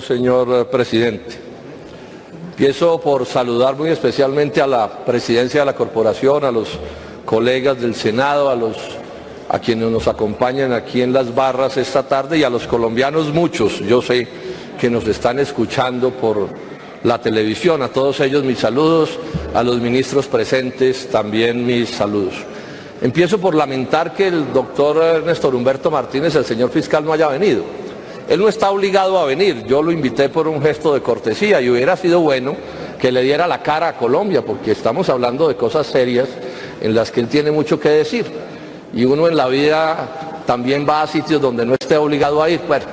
Señor presidente, empiezo por saludar muy especialmente a la presidencia de la corporación, a los colegas del Senado, a quienes nos acompañan aquí en las barras esta tarde y a los colombianos muchos, yo sé que nos están escuchando por la televisión, a todos ellos mis saludos, a los ministros presentes también mis saludos. Empiezo por lamentar que el doctor Néstor Humberto Martínez, el señor fiscal, no haya venido. Él no está obligado a venir, yo lo invité por un gesto de cortesía y hubiera sido bueno que le diera la cara a Colombia, porque estamos hablando de cosas serias en las que él tiene mucho que decir. Y uno en la vida también va a sitios donde no esté obligado a ir. Bueno,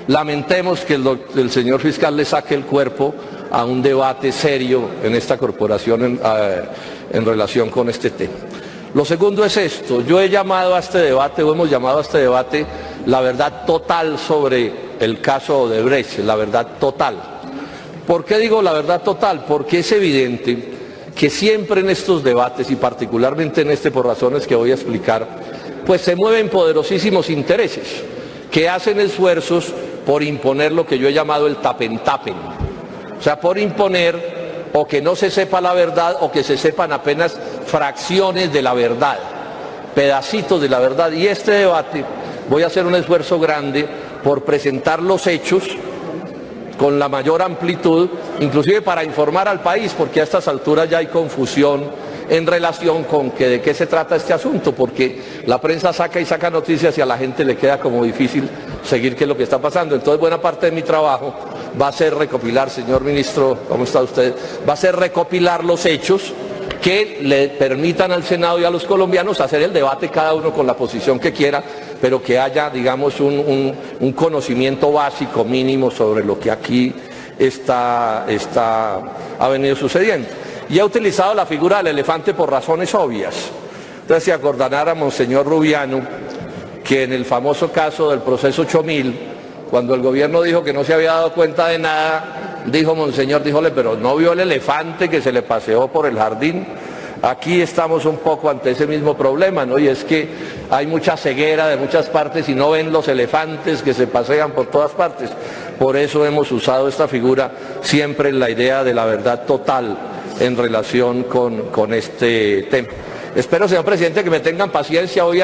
lamentemos que el señor fiscal le saque el cuerpo a un debate serio en esta corporación en relación con este tema. Lo segundo es esto, yo he llamado a este debate, o hemos llamado a este debate, la verdad total sobre el caso Odebrecht, la verdad total. ¿Por qué digo la verdad total? Porque es evidente que siempre en estos debates, y particularmente en este por razones que voy a explicar, pues se mueven poderosísimos intereses que hacen esfuerzos por imponer lo que yo he llamado el tapen-tapen. O sea, por imponer o que no se sepa la verdad o que se sepan apenas fracciones de la verdad, pedacitos de la verdad. Y este debate voy a hacer un esfuerzo grande por presentar los hechos con la mayor amplitud, inclusive para informar al país, porque a estas alturas ya hay confusión en relación con que de qué se trata este asunto, porque la prensa saca y saca noticias y a la gente le queda como difícil seguir qué es lo que está pasando. Entonces buena parte de mi trabajo va a ser recopilar, señor ministro, ¿cómo está usted? Va a ser recopilar los hechos que le permitan al Senado y a los colombianos hacer el debate cada uno con la posición que quiera, pero que haya, digamos, un conocimiento básico mínimo sobre lo que aquí ha venido sucediendo. Y ha utilizado la figura del elefante por razones obvias. Entonces se acordará a Monseñor Rubiano que en el famoso caso del proceso 8000, cuando el gobierno dijo que no se había dado cuenta de nada, dijo Monseñor, díjole, pero ¿no vio el elefante que se le paseó por el jardín? Aquí estamos un poco ante ese mismo problema, ¿no? Y es que hay mucha ceguera de muchas partes y no ven los elefantes que se pasean por todas partes. Por eso hemos usado esta figura siempre en la idea de la verdad total en relación con este tema. Espero, señor presidente, que me tengan paciencia. Hoy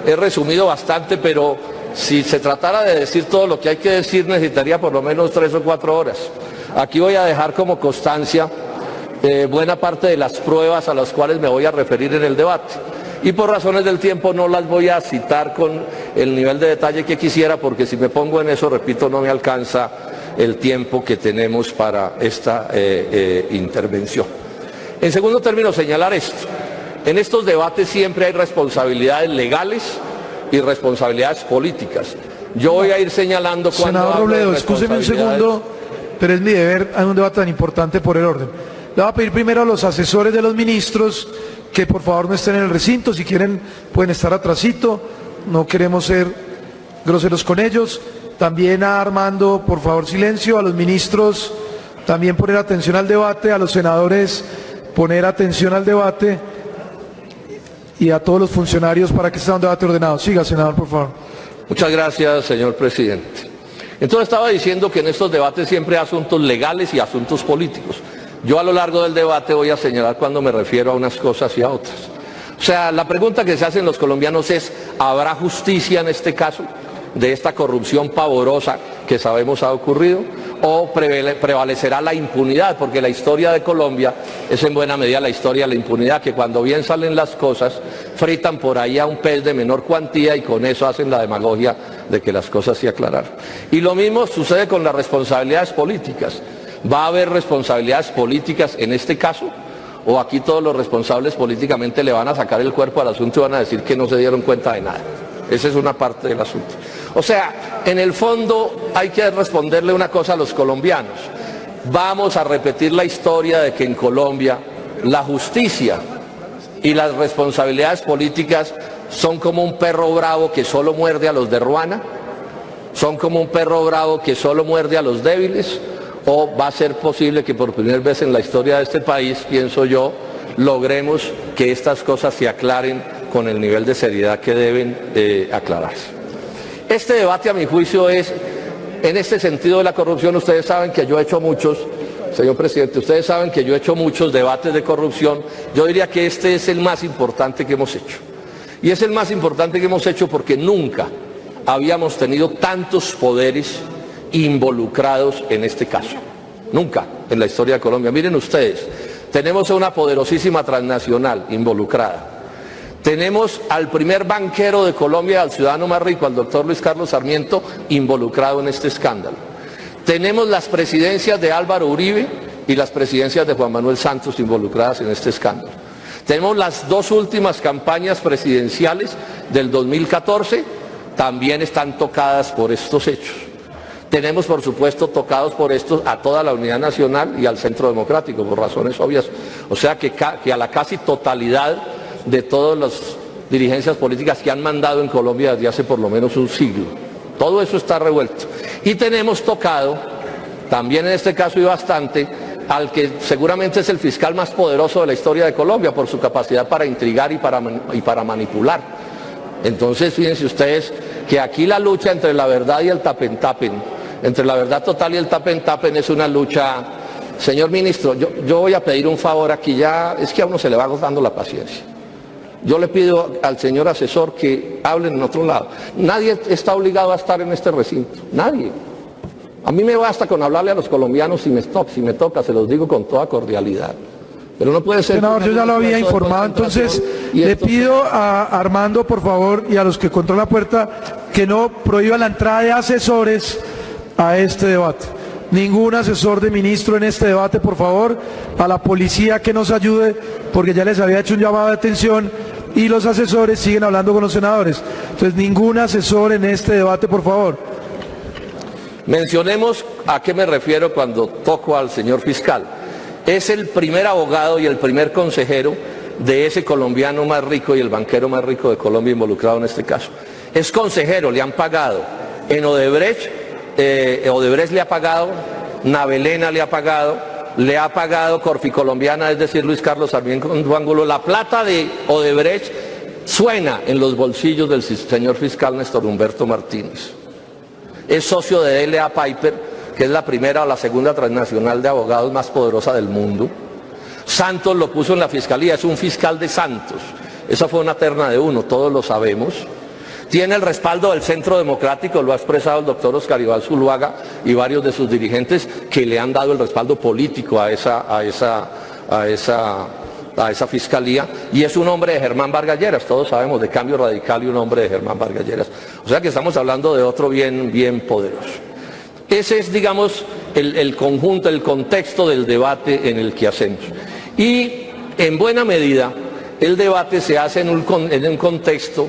he resumido bastante, pero si se tratara de decir todo lo que hay que decir, necesitaría por lo menos 3 o 4 horas. Aquí voy a dejar como constancia buena parte de las pruebas a las cuales me voy a referir en el debate. Y por razones del tiempo no las voy a citar con el nivel de detalle que quisiera, porque si me pongo en eso, repito, no me alcanza el tiempo que tenemos para esta intervención. En segundo término, señalar esto. En estos debates siempre hay responsabilidades legales y responsabilidades políticas. Yo voy a ir señalando cuando Senador Robledo, escúcheme un segundo, pero es mi deber en un debate tan importante por el orden. Le voy a pedir primero a los asesores de los ministros que por favor no estén en el recinto, si quieren pueden estar atrasito, no queremos ser groseros con ellos. También a Armando, por favor silencio, a los ministros también poner atención al debate, a los senadores poner atención al debate y a todos los funcionarios para que sea un debate ordenado. Siga, senador, por favor. Muchas gracias, señor presidente. Entonces estaba diciendo que en estos debates siempre hay asuntos legales y asuntos políticos. Yo a lo largo del debate voy a señalar cuando me refiero a unas cosas y a otras. O sea, la pregunta que se hacen los colombianos es, ¿habrá justicia en este caso de esta corrupción pavorosa que sabemos ha ocurrido? ¿O prevalecerá la impunidad? Porque la historia de Colombia es en buena medida la historia de la impunidad, que cuando bien salen las cosas, fritan por ahí a un pez de menor cuantía y con eso hacen la demagogia de que las cosas se aclararon. Y lo mismo sucede con las responsabilidades políticas. ¿Va a haber responsabilidades políticas en este caso? ¿O aquí todos los responsables políticamente le van a sacar el cuerpo al asunto y van a decir que no se dieron cuenta de nada? Esa es una parte del asunto. O sea, en el fondo hay que responderle una cosa a los colombianos. Vamos a repetir la historia de que en Colombia la justicia y las responsabilidades políticas son como un perro bravo que solo muerde a los de Ruana, son como un perro bravo que solo muerde a los débiles, o va a ser posible que por primera vez en la historia de este país, pienso yo, logremos que estas cosas se aclaren con el nivel de seriedad que deben aclararse. Este debate, a mi juicio, es en este sentido de la corrupción, ustedes saben que yo he hecho muchos, señor presidente, ustedes saben que yo he hecho muchos debates de corrupción. Yo diría que este es el más importante que hemos hecho. Y es el más importante que hemos hecho porque nunca habíamos tenido tantos poderes involucrados en este caso. Nunca en la historia de Colombia. Miren ustedes, tenemos a una poderosísima transnacional involucrada. Tenemos al primer banquero de Colombia, al ciudadano más rico, al doctor Luis Carlos Sarmiento, involucrado en este escándalo. Tenemos las presidencias de Álvaro Uribe y las presidencias de Juan Manuel Santos involucradas en este escándalo. Tenemos las dos últimas campañas presidenciales del 2014, también están tocadas por estos hechos. Tenemos, por supuesto, tocados por esto a toda la Unidad Nacional y al Centro Democrático, por razones obvias. O sea que a la casi totalidad de todas las dirigencias políticas que han mandado en Colombia desde hace por lo menos un siglo. Todo eso está revuelto. Y tenemos tocado, también en este caso y bastante, al que seguramente es el fiscal más poderoso de la historia de Colombia por su capacidad para intrigar y para manipular. Entonces, fíjense ustedes que aquí la lucha entre la verdad y el tapen-tapen, entre la verdad total y el tapen-tapen es una lucha. Señor ministro, yo voy a pedir un favor aquí, ya es que a uno se le va agotando la paciencia. Yo le pido al señor asesor que hable en otro lado. Nadie está obligado a estar en este recinto, nadie. A mí me basta con hablarle a los colombianos si me toca, se los digo con toda cordialidad. Pero no puede ser... Senador, yo ya lo había informado, entonces le pido a Armando, por favor, y a los que controlan la puerta, que no prohíban la entrada de asesores a este debate. Ningún asesor de ministro en este debate, por favor. A la policía que nos ayude, porque ya les había hecho un llamado de atención y los asesores siguen hablando con los senadores. Entonces, ningún asesor en este debate, por favor. Mencionemos a qué me refiero cuando toco al señor fiscal. Es el primer abogado y el primer consejero de ese colombiano más rico y el banquero más rico de Colombia involucrado en este caso. Es consejero, le han pagado. En Odebrecht, Odebrecht le ha pagado, Navelena le ha pagado Corficolombiana, es decir, Luis Carlos Sarmiento Ángulo. La plata de Odebrecht suena en los bolsillos del señor fiscal Néstor Humberto Martínez. Es socio de L.A. Piper, que es la primera o la segunda transnacional de abogados más poderosa del mundo. Santos lo puso en la fiscalía, es un fiscal de Santos. Esa fue una terna de uno, todos lo sabemos. Tiene el respaldo del Centro Democrático, lo ha expresado el doctor Oscar Iván Zuluaga y varios de sus dirigentes que le han dado el respaldo político a esa fiscalía, y es un hombre de Germán Vargas Lleras, todos sabemos, de Cambio Radical, y un hombre de Germán Vargas Lleras. O sea que estamos hablando de otro bien poderoso. Ese es, digamos, el conjunto, el contexto del debate en el que hacemos. Y en buena medida el debate se hace en un contexto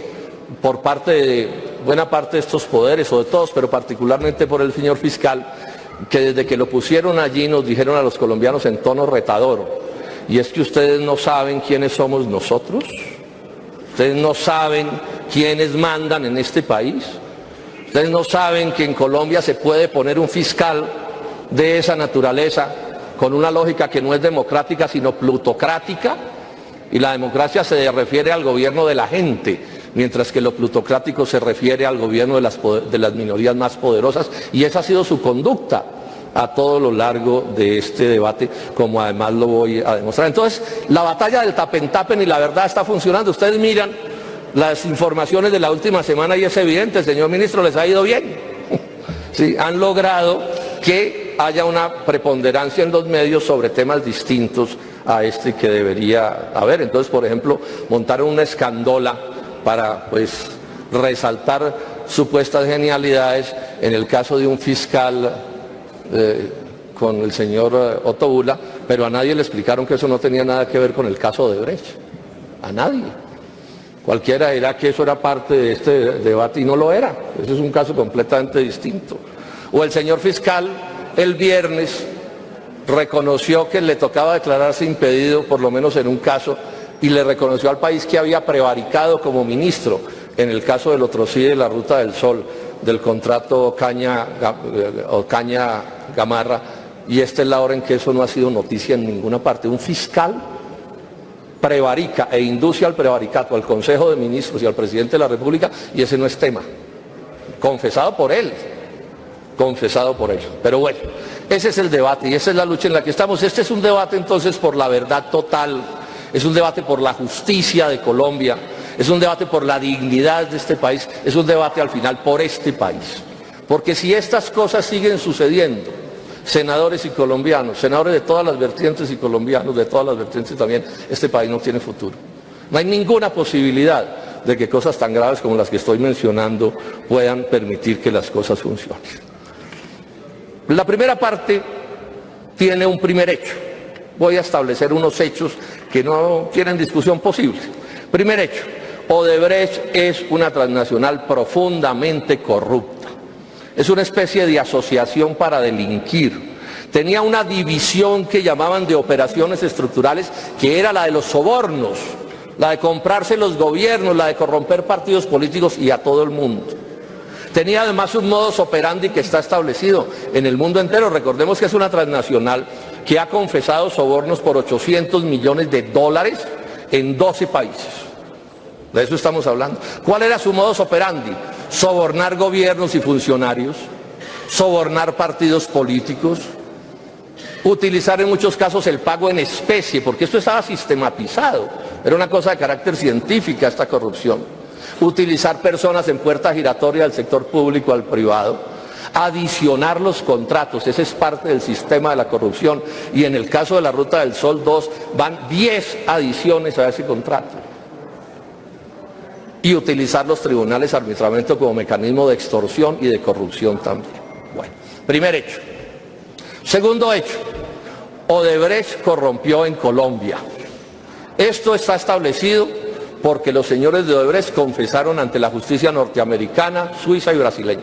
por parte de buena parte de estos poderes, o de todos, pero particularmente por el señor fiscal, que desde que lo pusieron allí nos dijeron a los colombianos en tono retador: y es que ustedes no saben quiénes somos nosotros, ustedes no saben quiénes mandan en este país, ustedes no saben que en Colombia se puede poner un fiscal de esa naturaleza con una lógica que no es democrática sino plutocrática, y la democracia se refiere al gobierno de la gente, mientras que lo plutocrático se refiere al gobierno de las minorías más poderosas, y esa ha sido su conducta a todo lo largo de este debate, como además lo voy a demostrar. Entonces, la batalla del tapen-tapen y la verdad está funcionando. Ustedes miran las informaciones de la última semana y es evidente, señor ministro, les ha ido bien. Sí, han logrado que haya una preponderancia en los medios sobre temas distintos a este que debería haber. Entonces, por ejemplo, montaron una escandola para, pues, resaltar supuestas genialidades en el caso de un fiscal con el señor Otto Bula, pero a nadie le explicaron que eso no tenía nada que ver con el caso de Odebrecht. A nadie. Cualquiera dirá que eso era parte de este debate y no lo era. Ese es un caso completamente distinto. O el señor fiscal el viernes reconoció que le tocaba declararse impedido, por lo menos en un caso, y le reconoció al país que había prevaricado como ministro en el caso del Otrocide de la Ruta del Sol, del contrato Caña-Gamarra, y esta es la hora en que eso no ha sido noticia en ninguna parte. Un fiscal prevarica e induce al prevaricato al Consejo de Ministros y al Presidente de la República, y ese no es tema, confesado por él. confesado por ellos. Pero bueno, ese es el debate y esa es la lucha en la que estamos. Este es un debate entonces por la verdad total, es un debate por la justicia de Colombia, es un debate por la dignidad de este país, es un debate al final por este país. Porque si estas cosas siguen sucediendo, senadores y colombianos, senadores de todas las vertientes y colombianos de todas las vertientes también, este país no tiene futuro. No hay ninguna posibilidad de que cosas tan graves como las que estoy mencionando puedan permitir que las cosas funcionen. La primera parte tiene un primer hecho. Voy a establecer unos hechos que no tienen discusión posible. Primer hecho, Odebrecht es una transnacional profundamente corrupta. Es una especie de asociación para delinquir. Tenía una división que llamaban de operaciones estructurales, que era la de los sobornos, la de comprarse los gobiernos, la de corromper partidos políticos y a todo el mundo. Tenía además un modus operandi que está establecido en el mundo entero. Recordemos que es una transnacional que ha confesado sobornos por 800 millones de dólares en 12 países. De eso estamos hablando. ¿Cuál era su modus operandi? Sobornar gobiernos y funcionarios, sobornar partidos políticos, utilizar en muchos casos el pago en especie, porque esto estaba sistematizado, era una cosa de carácter científico esta corrupción. Utilizar personas en puerta giratoria del sector público al privado, adicionar los contratos, ese es parte del sistema de la corrupción, y en el caso de la Ruta del Sol 2 van 10 adiciones a ese contrato. Y utilizar los tribunales de arbitramiento como mecanismo de extorsión y de corrupción también. Bueno, primer hecho. Segundo hecho, Odebrecht corrompió en Colombia. Esto está establecido porque los señores de Odebrecht confesaron ante la justicia norteamericana, suiza y brasileña.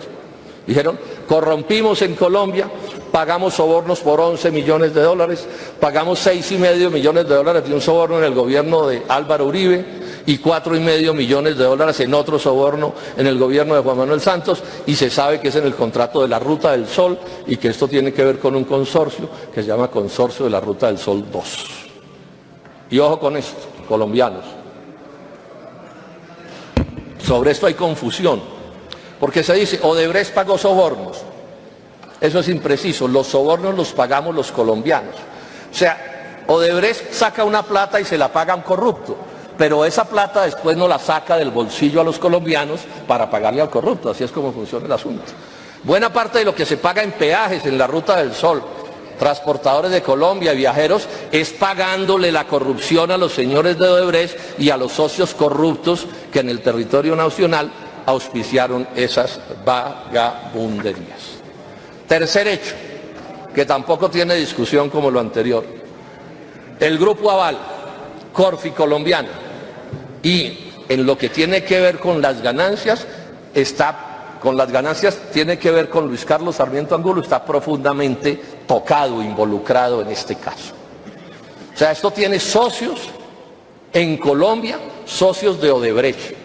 Dijeron, corrompimos en Colombia, pagamos sobornos por 11 millones de dólares, pagamos 6,5 millones de dólares de un soborno en el gobierno de Álvaro Uribe y 4,5 millones de dólares en otro soborno en el gobierno de Juan Manuel Santos, y se sabe que es en el contrato de la Ruta del Sol y que esto tiene que ver con un consorcio que se llama Consorcio de la Ruta del Sol 2. Y ojo con esto, colombianos. Sobre esto hay confusión, porque se dice, Odebrecht pagó sobornos. Eso es impreciso, los sobornos los pagamos los colombianos. O sea, Odebrecht saca una plata y se la paga a un corrupto, pero esa plata después no la saca del bolsillo a los colombianos para pagarle al corrupto, así es como funciona el asunto. Buena parte de lo que se paga en peajes en la Ruta del Sol, transportadores de Colombia, viajeros, es pagándole la corrupción a los señores de Odebrecht y a los socios corruptos que en el territorio nacional auspiciaron esas vagabunderías. Tercer hecho, que tampoco tiene discusión como lo anterior. El Grupo Aval, Corfi colombiana, y en lo que tiene que ver con las ganancias, tiene que ver con Luis Carlos Sarmiento Angulo, está profundamente tocado, involucrado en este caso. O sea, esto tiene socios en Colombia, socios de Odebrecht,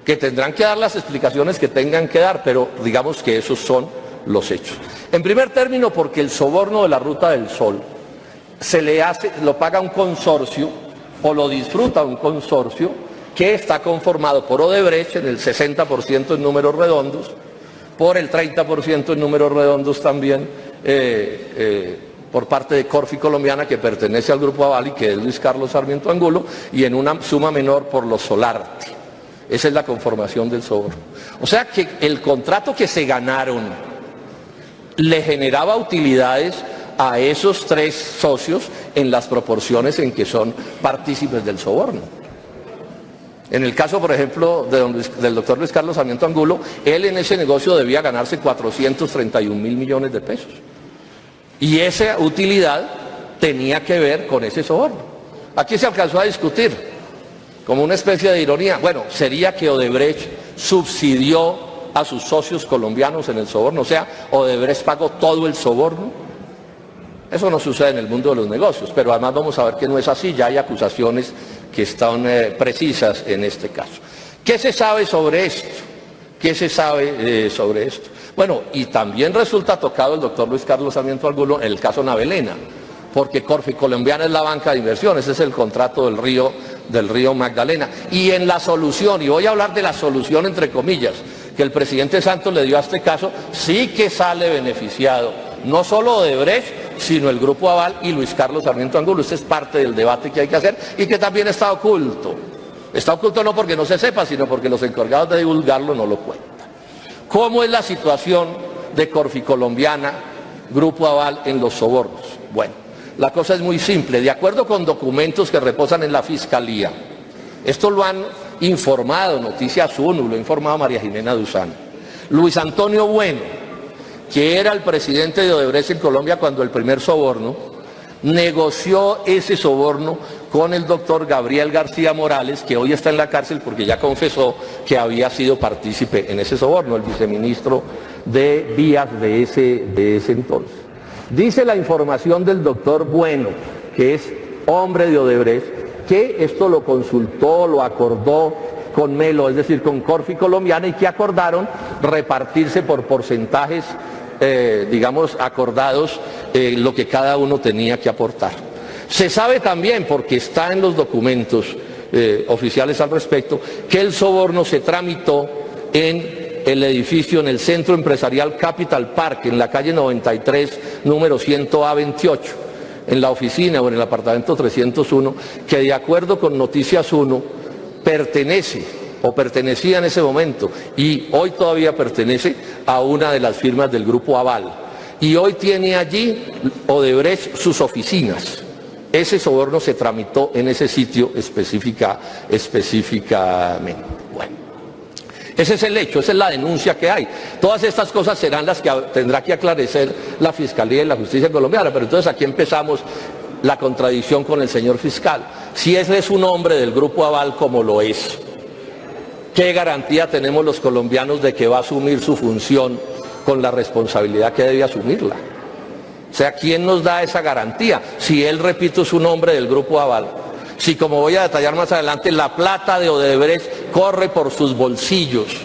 que tendrán que dar las explicaciones que tengan que dar, pero digamos que esos son los hechos. En primer término, porque el soborno de la Ruta del Sol lo paga un consorcio o lo disfruta un consorcio que está conformado por Odebrecht en el 60% en números redondos, por el 30% en números redondos también por parte de Corfi colombiana, que pertenece al Grupo Aval y que es Luis Carlos Sarmiento Angulo, y en una suma menor por los Solarte. Esa es la conformación del soborno. O sea que el contrato que se ganaron le generaba utilidades a esos tres socios en las proporciones en que son partícipes del soborno. En el caso, por ejemplo, del doctor Luis Carlos Sarmiento Angulo, él en ese negocio debía ganarse 431.000 millones de pesos. Y esa utilidad tenía que ver con ese soborno. Aquí se alcanzó a discutir, como una especie de ironía. Bueno, ¿sería que Odebrecht subsidió a sus socios colombianos en el soborno? O sea, Odebrecht pagó todo el soborno. Eso no sucede en el mundo de los negocios, pero además vamos a ver que no es así, ya hay acusaciones que están precisas en este caso. ¿Qué se sabe sobre esto? ¿Qué se sabe sobre esto? Bueno, y también resulta tocado el doctor Luis Carlos Sarmiento Angulo en el caso Navelena, porque Corfi colombiana es la banca de inversiones, ese es el contrato del río Magdalena. Y en la solución, y voy a hablar de la solución entre comillas, que el presidente Santos le dio a este caso, sí que sale beneficiado, no solo Odebrecht, sino el Grupo Aval y Luis Carlos Sarmiento Angulo. Este es parte del debate que hay que hacer y que también está oculto. Está oculto no porque no se sepa, sino porque los encargados de divulgarlo no lo cuentan. ¿Cómo es la situación de Corficolombiana, Grupo Aval en los sobornos? Bueno, la cosa es muy simple. De acuerdo con documentos que reposan en la Fiscalía, esto lo han informado Noticias 1, lo ha informado María Jimena Duzán. Luis Antonio Bueno, que era el presidente de Odebrecht en Colombia cuando el primer soborno, negoció ese soborno con el doctor Gabriel García Morales, que hoy está en la cárcel porque ya confesó que había sido partícipe en ese soborno, el viceministro de Vías de ese entonces. Dice la información del doctor Bueno, que es hombre de Odebrecht, que esto lo consultó, lo acordó con Melo, es decir, con Corficolombiana, y que acordaron repartirse por porcentajes, digamos, acordados lo que cada uno tenía que aportar. Se sabe también, porque está en los documentos oficiales al respecto, que el soborno se tramitó en el edificio, en el Centro Empresarial Capital Park, en la calle 93, número 100A28, en la oficina o en el apartamento 301, que de acuerdo con Noticias 1, pertenece o pertenecía en ese momento y hoy todavía pertenece a una de las firmas del Grupo Aval. Y hoy tiene allí Odebrecht sus oficinas. Ese soborno se tramitó en ese sitio específicamente. Bueno, ese es el hecho, esa es la denuncia que hay. Todas estas cosas serán las que tendrá que aclarecer la Fiscalía y la Justicia colombiana, pero entonces aquí empezamos la contradicción con el señor fiscal. Si él es un hombre del Grupo Aval como lo es, ¿qué garantía tenemos los colombianos de que va a asumir su función con la responsabilidad que debe asumirla? O sea, ¿quién nos da esa garantía? Si él, repito, es un hombre del Grupo Aval, si, como voy a detallar más adelante, la plata de Odebrecht corre por sus bolsillos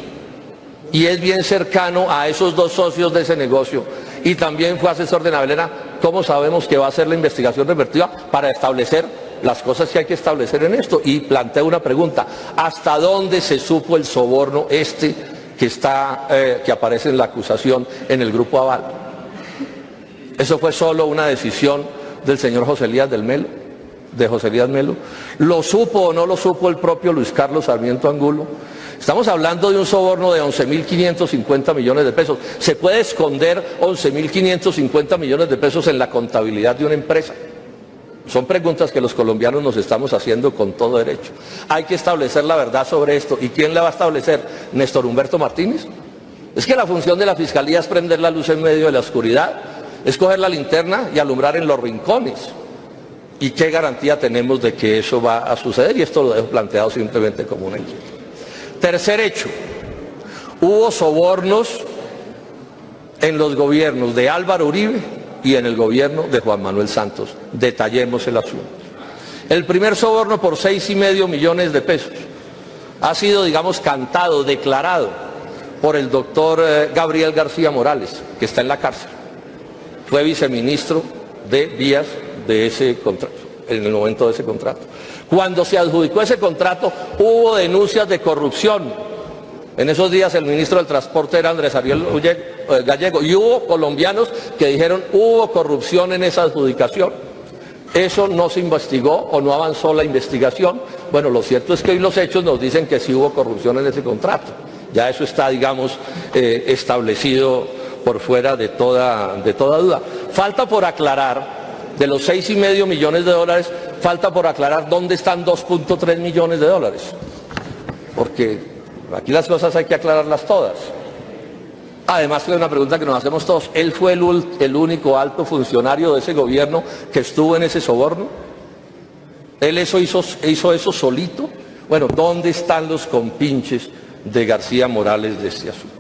y es bien cercano a esos dos socios de ese negocio y también fue asesor de Navelena, ¿cómo sabemos que va a hacer la investigación revertida para establecer las cosas que hay que establecer en esto? Y planteo una pregunta: ¿hasta dónde se supo el soborno que aparece en la acusación en el Grupo Aval? ¿Eso fue solo una decisión del señor José Elías Melo? ¿Lo supo o no lo supo el propio Luis Carlos Sarmiento Angulo? Estamos hablando de un soborno de 11.550 millones de pesos. ¿Se puede esconder 11.550 millones de pesos en la contabilidad de una empresa? Son preguntas que los colombianos nos estamos haciendo con todo derecho. Hay que establecer la verdad sobre esto. ¿Y quién la va a establecer? ¿Néstor Humberto Martínez? Es que la función de la Fiscalía es prender la luz en medio de la oscuridad, es coger la linterna y alumbrar en los rincones. ¿Y qué garantía tenemos de que eso va a suceder? Y esto lo dejo planteado simplemente como un ejemplo. Tercer hecho: hubo sobornos en los gobiernos de Álvaro Uribe y en el gobierno de Juan Manuel Santos. Detallemos el asunto. El primer soborno por 6,5 millones de pesos ha sido, digamos, cantado, declarado por el doctor Gabriel García Morales, que está en la cárcel. Fue viceministro de Vías de ese contrato, en el momento de ese contrato. Cuando se adjudicó ese contrato, hubo denuncias de corrupción. En esos días el ministro del Transporte era Andrés Ariel Gallego, y hubo colombianos que dijeron hubo corrupción en esa adjudicación. Eso no se investigó o no avanzó la investigación. Bueno, lo cierto es que hoy los hechos nos dicen que sí hubo corrupción en ese contrato. Ya eso está, digamos, establecido por fuera de toda duda. Falta por aclarar, de los 6,5 millones de dólares, falta por aclarar dónde están 2,3 millones de dólares. Porque aquí las cosas hay que aclararlas todas. Además, es una pregunta que nos hacemos todos: ¿él fue el único alto funcionario de ese gobierno que estuvo en ese soborno? ¿Él hizo eso solito? Bueno, ¿dónde están los compinches de García Morales de este asunto?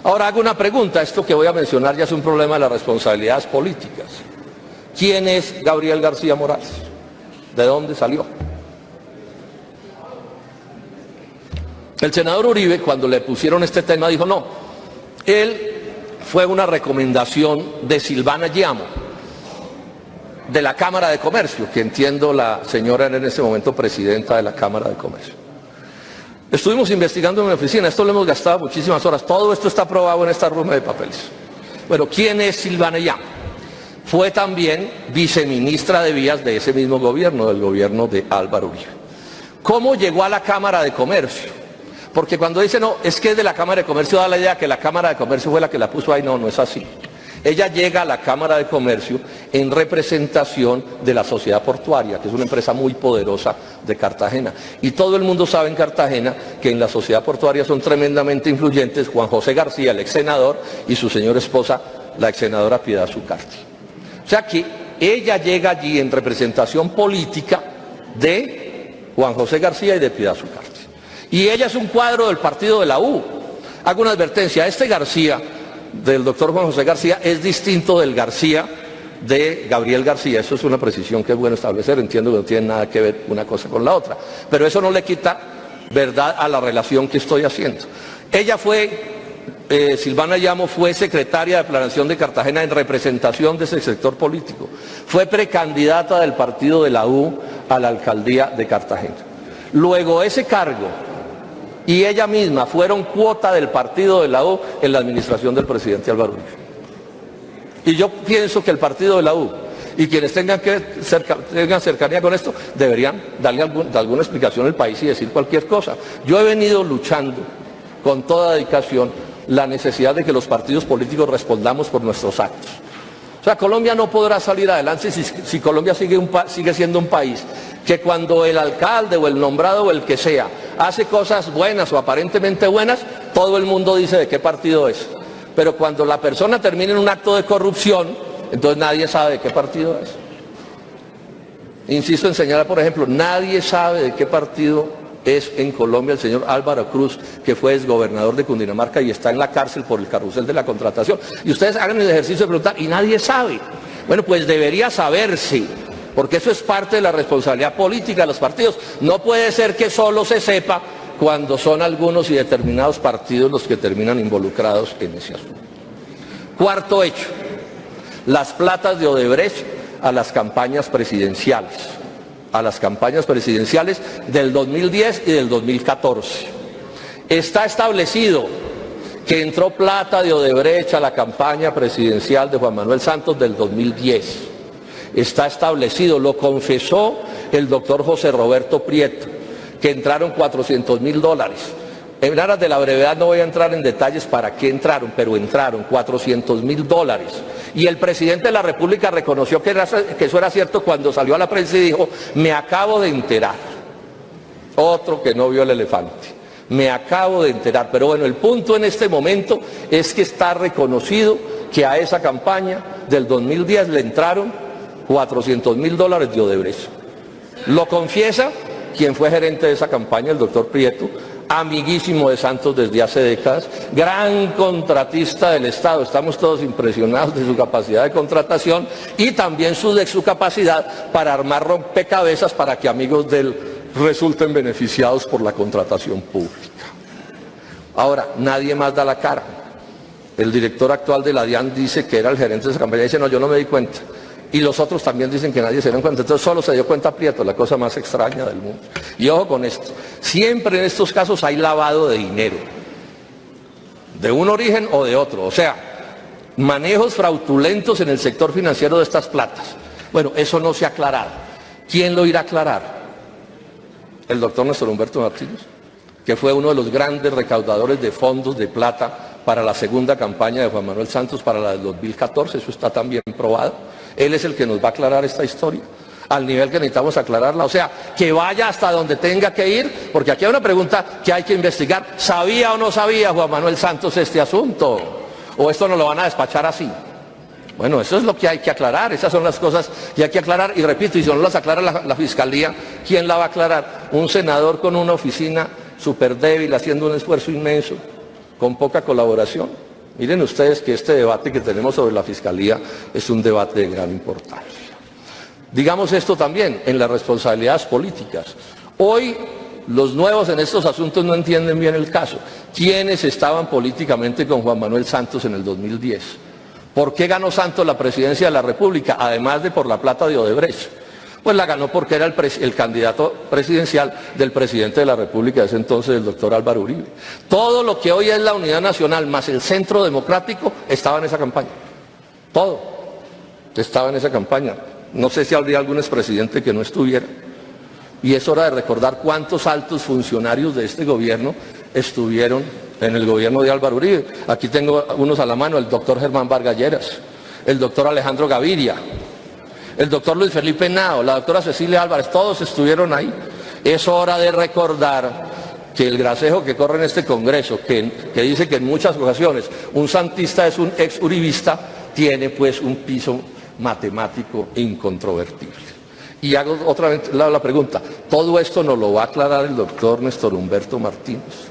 Ahora hago una pregunta: esto que voy a mencionar ya es un problema de las responsabilidades políticas. ¿Quién es Gabriel García Morales? ¿De dónde salió? El senador Uribe, cuando le pusieron este tema, dijo no. Él fue una recomendación de Silvana Llamo, de la Cámara de Comercio, que entiendo la señora era en ese momento presidenta de la Cámara de Comercio. Estuvimos investigando en mi oficina, esto lo hemos gastado muchísimas horas, todo esto está aprobado en esta ruma de papeles. Bueno, ¿quién es Silvana Yamo? Fue también viceministra de Vías de ese mismo gobierno, del gobierno de Álvaro Uribe. ¿Cómo llegó a la Cámara de Comercio? Porque cuando dice, no, es que es de la Cámara de Comercio, da la idea que la Cámara de Comercio fue la que la puso ahí. No, no es así. Ella llega a la Cámara de Comercio en representación de la Sociedad Portuaria, que es una empresa muy poderosa de Cartagena. Y todo el mundo sabe en Cartagena que en la Sociedad Portuaria son tremendamente influyentes Juan José García, el ex senador, y su señora esposa, la ex senadora Piedad Zucardi. O sea que ella llega allí en representación política de Juan José García y de Piedad Zucardi. Y ella es un cuadro del partido de la U. Hago una advertencia, este García, del doctor Juan José García, es distinto del García de Gabriel García. Eso es una precisión que es bueno establecer, entiendo que no tiene nada que ver una cosa con la otra. Pero eso no le quita verdad a la relación que estoy haciendo. Ella Silvana Yamo fue secretaria de Planeación de Cartagena en representación de ese sector político. Fue precandidata del partido de la U a la alcaldía de Cartagena. Luego ese cargo y ella misma fueron cuota del partido de la U en la administración del presidente Álvaro Uribe. Y yo pienso que el partido de la U y quienes tengan cercanía con esto deberían darle alguna explicación al país y decir cualquier cosa. Yo he venido luchando con toda dedicación la necesidad de que los partidos políticos respondamos por nuestros actos. O sea, Colombia no podrá salir adelante si Colombia sigue siendo un país que cuando el alcalde o el nombrado o el que sea hace cosas buenas o aparentemente buenas, todo el mundo dice de qué partido es. Pero cuando la persona termina en un acto de corrupción, entonces nadie sabe de qué partido es. Insisto en señalar, por ejemplo, nadie sabe de qué partido es en Colombia el señor Álvaro Cruz, que fue exgobernador de Cundinamarca y está en la cárcel por el carrusel de la contratación. Y ustedes hagan el ejercicio de preguntar y nadie sabe. Bueno, pues debería saberse, porque eso es parte de la responsabilidad política de los partidos. No puede ser que solo se sepa cuando son algunos y determinados partidos los que terminan involucrados en ese asunto. Cuarto hecho, las platas de Odebrecht a las campañas presidenciales. Del 2010 y del 2014. Está establecido que entró plata de Odebrecht a la campaña presidencial de Juan Manuel Santos del 2010. Está establecido, lo confesó el doctor José Roberto Prieto, que entraron $400.000. En aras de la brevedad no voy a entrar en detalles para qué entraron, pero entraron $400.000. Y el presidente de la República reconoció que eso era cierto cuando salió a la prensa y dijo, me acabo de enterar. Otro que no vio el elefante. Me acabo de enterar. Pero bueno, el punto en este momento es que está reconocido que a esa campaña del 2010 le entraron $400.000 de Odebrecht. Lo confiesa quien fue gerente de esa campaña, el doctor Prieto, amiguísimo de Santos desde hace décadas, gran contratista del Estado. Estamos todos impresionados de su capacidad de contratación y también de su capacidad para armar rompecabezas para que amigos de él resulten beneficiados por la contratación pública. Ahora, nadie más da la cara. El director actual de la DIAN dice que era el gerente de esa campaña y dice, no, yo no me di cuenta. Y los otros también dicen que nadie se dio cuenta. Entonces solo se dio cuenta Prieto, la cosa más extraña del mundo. Y ojo con esto, siempre en estos casos hay lavado de dinero, de un origen o de otro. O sea, manejos fraudulentos en el sector financiero de estas platas. Bueno, eso no se ha aclarado. ¿Quién lo irá a aclarar? El doctor Néstor Humberto Martínez, que fue uno de los grandes recaudadores de fondos de plata para la segunda campaña de Juan Manuel Santos, para la del 2014, eso está también probado. Él es el que nos va a aclarar esta historia, al nivel que necesitamos aclararla. O sea, que vaya hasta donde tenga que ir, porque aquí hay una pregunta que hay que investigar. ¿Sabía o no sabía Juan Manuel Santos este asunto? ¿O esto no lo van a despachar así? Bueno, eso es lo que hay que aclarar, esas son las cosas que hay que aclarar. Y repito, y si no las aclara la Fiscalía, ¿quién la va a aclarar? Un senador con una oficina súper débil, haciendo un esfuerzo inmenso, con poca colaboración. Miren ustedes que este debate que tenemos sobre la Fiscalía es un debate de gran importancia. Digamos esto también en las responsabilidades políticas. Hoy los nuevos en estos asuntos no entienden bien el caso. ¿Quiénes estaban políticamente con Juan Manuel Santos en el 2010? ¿Por qué ganó Santos la presidencia de la República? Además de por la plata de Odebrecht. Pues la ganó porque era el candidato presidencial del presidente de la República de ese entonces, el doctor Álvaro Uribe. Todo lo que hoy es la Unidad Nacional más el Centro Democrático estaba en esa campaña. Todo estaba en esa campaña. No sé si habría algún expresidente que no estuviera. Y es hora de recordar cuántos altos funcionarios de este gobierno estuvieron en el gobierno de Álvaro Uribe. Aquí tengo unos a la mano, el doctor Germán Vargas Lleras, el doctor Alejandro Gaviria, el doctor Luis Felipe Henao, la doctora Cecilia Álvarez, todos estuvieron ahí. Es hora de recordar que el gracejo que corre en este Congreso, que dice que en muchas ocasiones un santista es un ex uribista, tiene pues un piso matemático incontrovertible. Y hago otra vez la pregunta, todo esto nos lo va a aclarar el doctor Néstor Humberto Martínez.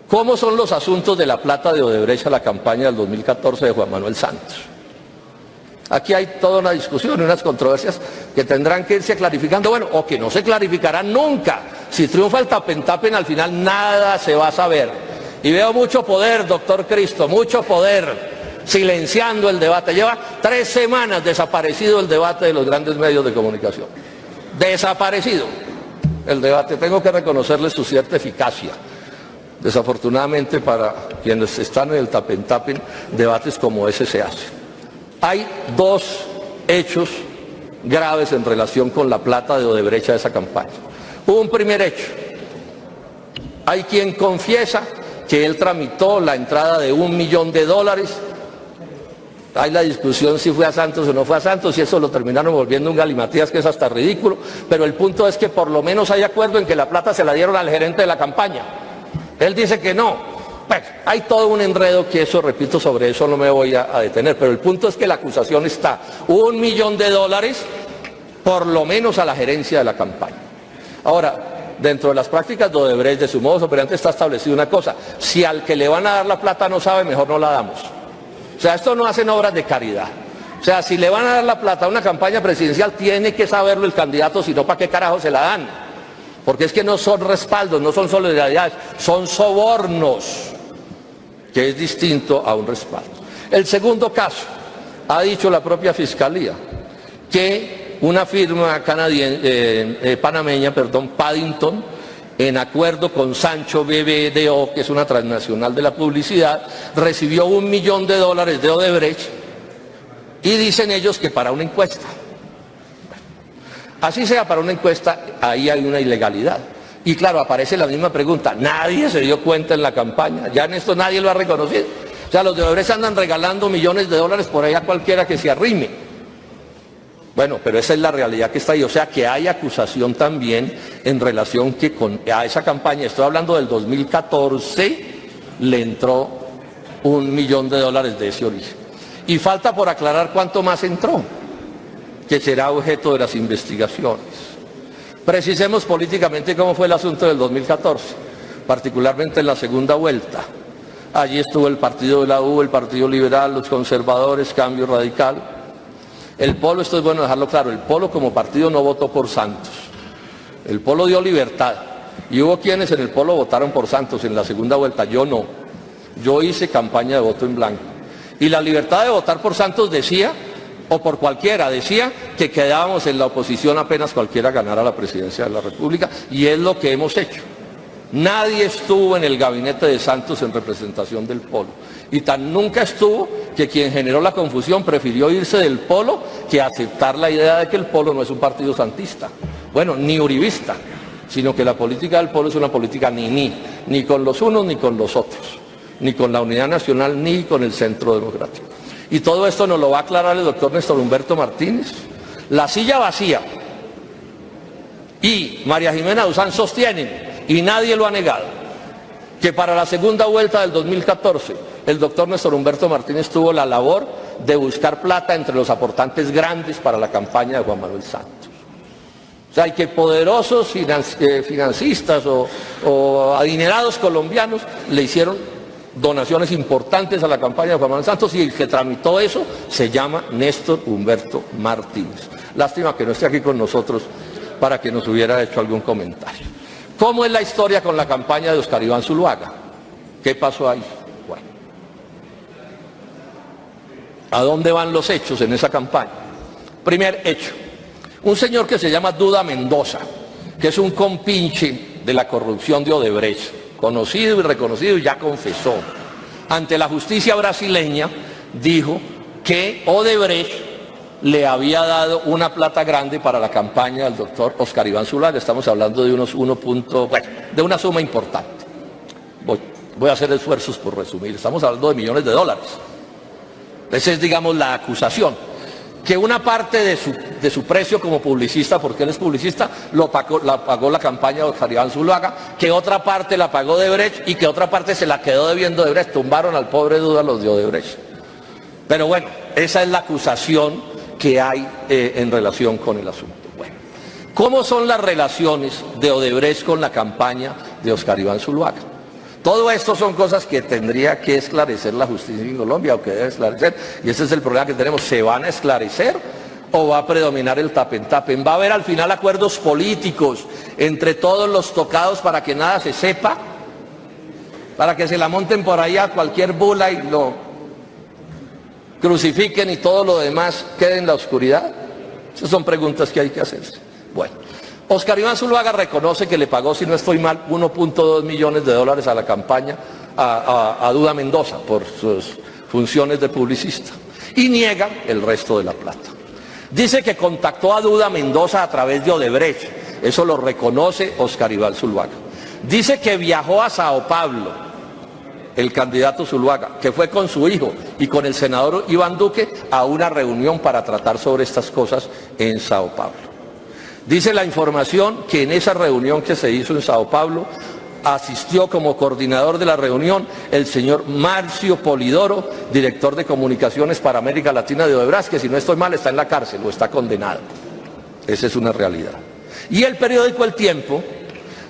¿Cómo son los asuntos de la plata de Odebrecht a la campaña del 2014 de Juan Manuel Santos? Aquí hay toda una discusión y unas controversias que tendrán que irse clarificando, bueno, o que no se clarificarán nunca. Si triunfa el tapen-tapen, al final nada se va a saber. Y veo mucho poder, doctor Cristo, mucho poder, silenciando el debate. Lleva 3 semanas desaparecido el debate de los grandes medios de comunicación. Desaparecido el debate. Tengo que reconocerle su cierta eficacia. Desafortunadamente para quienes están en el tapen-tapen, debates como ese se hacen. Hay 2 hechos graves en relación con la plata de Odebrecht de esa campaña. Un primer hecho. Hay quien confiesa que él tramitó la entrada de $1 millón. Hay la discusión si fue a Santos o no fue a Santos, y eso lo terminaron volviendo un galimatías que es hasta ridículo, pero el punto es que por lo menos hay acuerdo en que la plata se la dieron al gerente de la campaña. Él dice que no. Bueno, hay todo un enredo que eso, repito, sobre eso no me voy a detener, pero el punto es que la acusación está $1 millón, por lo menos a la gerencia de la campaña. Ahora, dentro de las prácticas de Odebrecht, de su modo operandi, está establecido una cosa: si al que le van a dar la plata no sabe, mejor no la damos. O sea, esto no hacen obras de caridad. O sea, si le van a dar la plata a una campaña presidencial, tiene que saberlo el candidato, si no, ¿para qué carajo se la dan? Porque es que no son respaldos, no son solidaridades, son sobornos, que es distinto a un respaldo. El segundo caso, ha dicho la propia Fiscalía, que una firma panameña, Paddington, en acuerdo con Sancho BBDO, que es una transnacional de la publicidad, recibió $1 millón de Odebrecht, y dicen ellos que para una encuesta. Así sea para una encuesta, ahí hay una ilegalidad. Y claro, aparece la misma pregunta, nadie se dio cuenta en la campaña, ya en esto nadie lo ha reconocido. O sea, los de Odebrecht andan regalando millones de dólares por ahí a cualquiera que se arrime. Bueno, pero esa es la realidad que está ahí, o sea que hay acusación también en relación que a esa campaña, estoy hablando del 2014, le entró $1 millón de ese origen. Y falta por aclarar cuánto más entró, que será objeto de las investigaciones. Precisemos políticamente cómo fue el asunto del 2014, particularmente en la segunda vuelta. Allí estuvo el partido de la U, el Partido Liberal, los conservadores, Cambio Radical. El Polo, esto es bueno dejarlo claro, el Polo como partido no votó por Santos. El Polo dio libertad. Y hubo quienes en el Polo votaron por Santos en la segunda vuelta, yo no. Yo hice campaña de voto en blanco. Y la libertad de votar por Santos decía, o por cualquiera, decía que quedábamos en la oposición apenas cualquiera ganara la presidencia de la República, y es lo que hemos hecho. Nadie estuvo en el gabinete de Santos en representación del Polo, y tan nunca estuvo que quien generó la confusión prefirió irse del Polo que aceptar la idea de que el Polo no es un partido santista, bueno, ni uribista, sino que la política del Polo es una política ni con los unos ni con los otros, ni con la Unidad Nacional ni con el Centro Democrático. Y todo esto nos lo va a aclarar el doctor Néstor Humberto Martínez. La silla vacía y María Jimena Duzán sostienen, y nadie lo ha negado, que para la segunda vuelta del 2014 el doctor Néstor Humberto Martínez tuvo la labor de buscar plata entre los aportantes grandes para la campaña de Juan Manuel Santos. O sea, hay que poderosos financistas o adinerados colombianos le hicieron donaciones importantes a la campaña de Juan Manuel Santos, y el que tramitó eso se llama Néstor Humberto Martínez. Lástima que no esté aquí con nosotros para que nos hubiera hecho algún comentario. ¿Cómo es la historia con la campaña de Óscar Iván Zuluaga? ¿Qué pasó ahí? Bueno, ¿a dónde van los hechos en esa campaña? Primer hecho, Un señor que se llama Duda Mendoza, que es un compinche de la corrupción de Odebrecht, conocido y reconocido, y ya confesó. Ante la justicia brasileña dijo que Odebrecht le había dado una plata grande para la campaña del doctor Oscar Iván Zuluaga. Estamos hablando de de una suma importante. Voy a hacer esfuerzos por resumir. Estamos hablando de millones de dólares. Esa es, digamos, la acusación. Que una parte de su precio como publicista, porque él es publicista, la pagó la campaña de Oscar Iván Zuluaga, que otra parte la pagó Odebrecht y que otra parte se la quedó debiendo Odebrecht. Tumbaron al pobre Duda los de Odebrecht. Pero bueno, esa es la acusación que hay en relación con el asunto. Bueno, ¿cómo son las relaciones de Odebrecht con la campaña de Oscar Iván Zuluaga? Todo esto son cosas que tendría que esclarecer la justicia en Colombia, o que debe esclarecer, y ese es el problema que tenemos. ¿Se van a esclarecer o va a predominar el tapen-tapen? ¿Va a haber al final acuerdos políticos entre todos los tocados para que nada se sepa? ¿Para que se la monten por ahí a cualquier bula y lo crucifiquen y todo lo demás quede en la oscuridad? Esas son preguntas que hay que hacerse. Bueno, Oscar Iván Zuluaga reconoce que le pagó, si no estoy mal, 1.2 millones de dólares a la campaña a Duda Mendoza por sus funciones de publicista, y niega el resto de la plata. Dice que contactó a Duda Mendoza a través de Odebrecht. Eso lo reconoce Oscar Iván Zuluaga. Dice que viajó a Sao Paulo, el candidato Zuluaga, que fue con su hijo y con el senador Iván Duque a una reunión para tratar sobre estas cosas en Sao Paulo. Dice la información que en esa reunión que se hizo en Sao Paulo asistió como coordinador de la reunión el señor Marcio Polidoro, director de comunicaciones para América Latina de Odebrecht, que si no estoy mal está en la cárcel o está condenado. Esa es una realidad. Y el periódico El Tiempo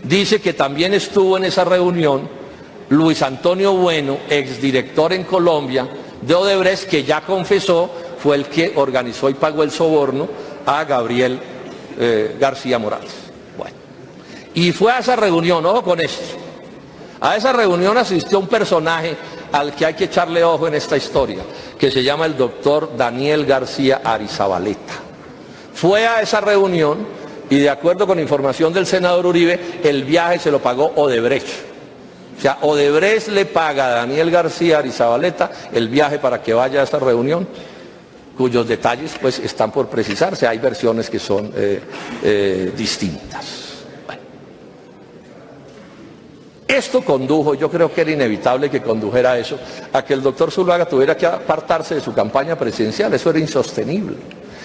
dice que también estuvo en esa reunión Luis Antonio Bueno, exdirector en Colombia de Odebrecht, que ya confesó fue el que organizó y pagó el soborno a Gabriel García Morales. Bueno, y fue a esa reunión, ojo con esto, a esa reunión asistió un personaje al que hay que echarle ojo en esta historia, que se llama el doctor Daniel García Arizabaleta. Fue a esa reunión y, de acuerdo con información del senador Uribe, el viaje se lo pagó Odebrecht. O sea, Odebrecht le paga a Daniel García Arizabaleta el viaje para que vaya a esa reunión, cuyos detalles pues están por precisarse. Hay versiones que son distintas. Bueno. Esto condujo, yo creo que era inevitable que condujera eso, a que el doctor Zuluaga tuviera que apartarse de su campaña presidencial. Eso era insostenible.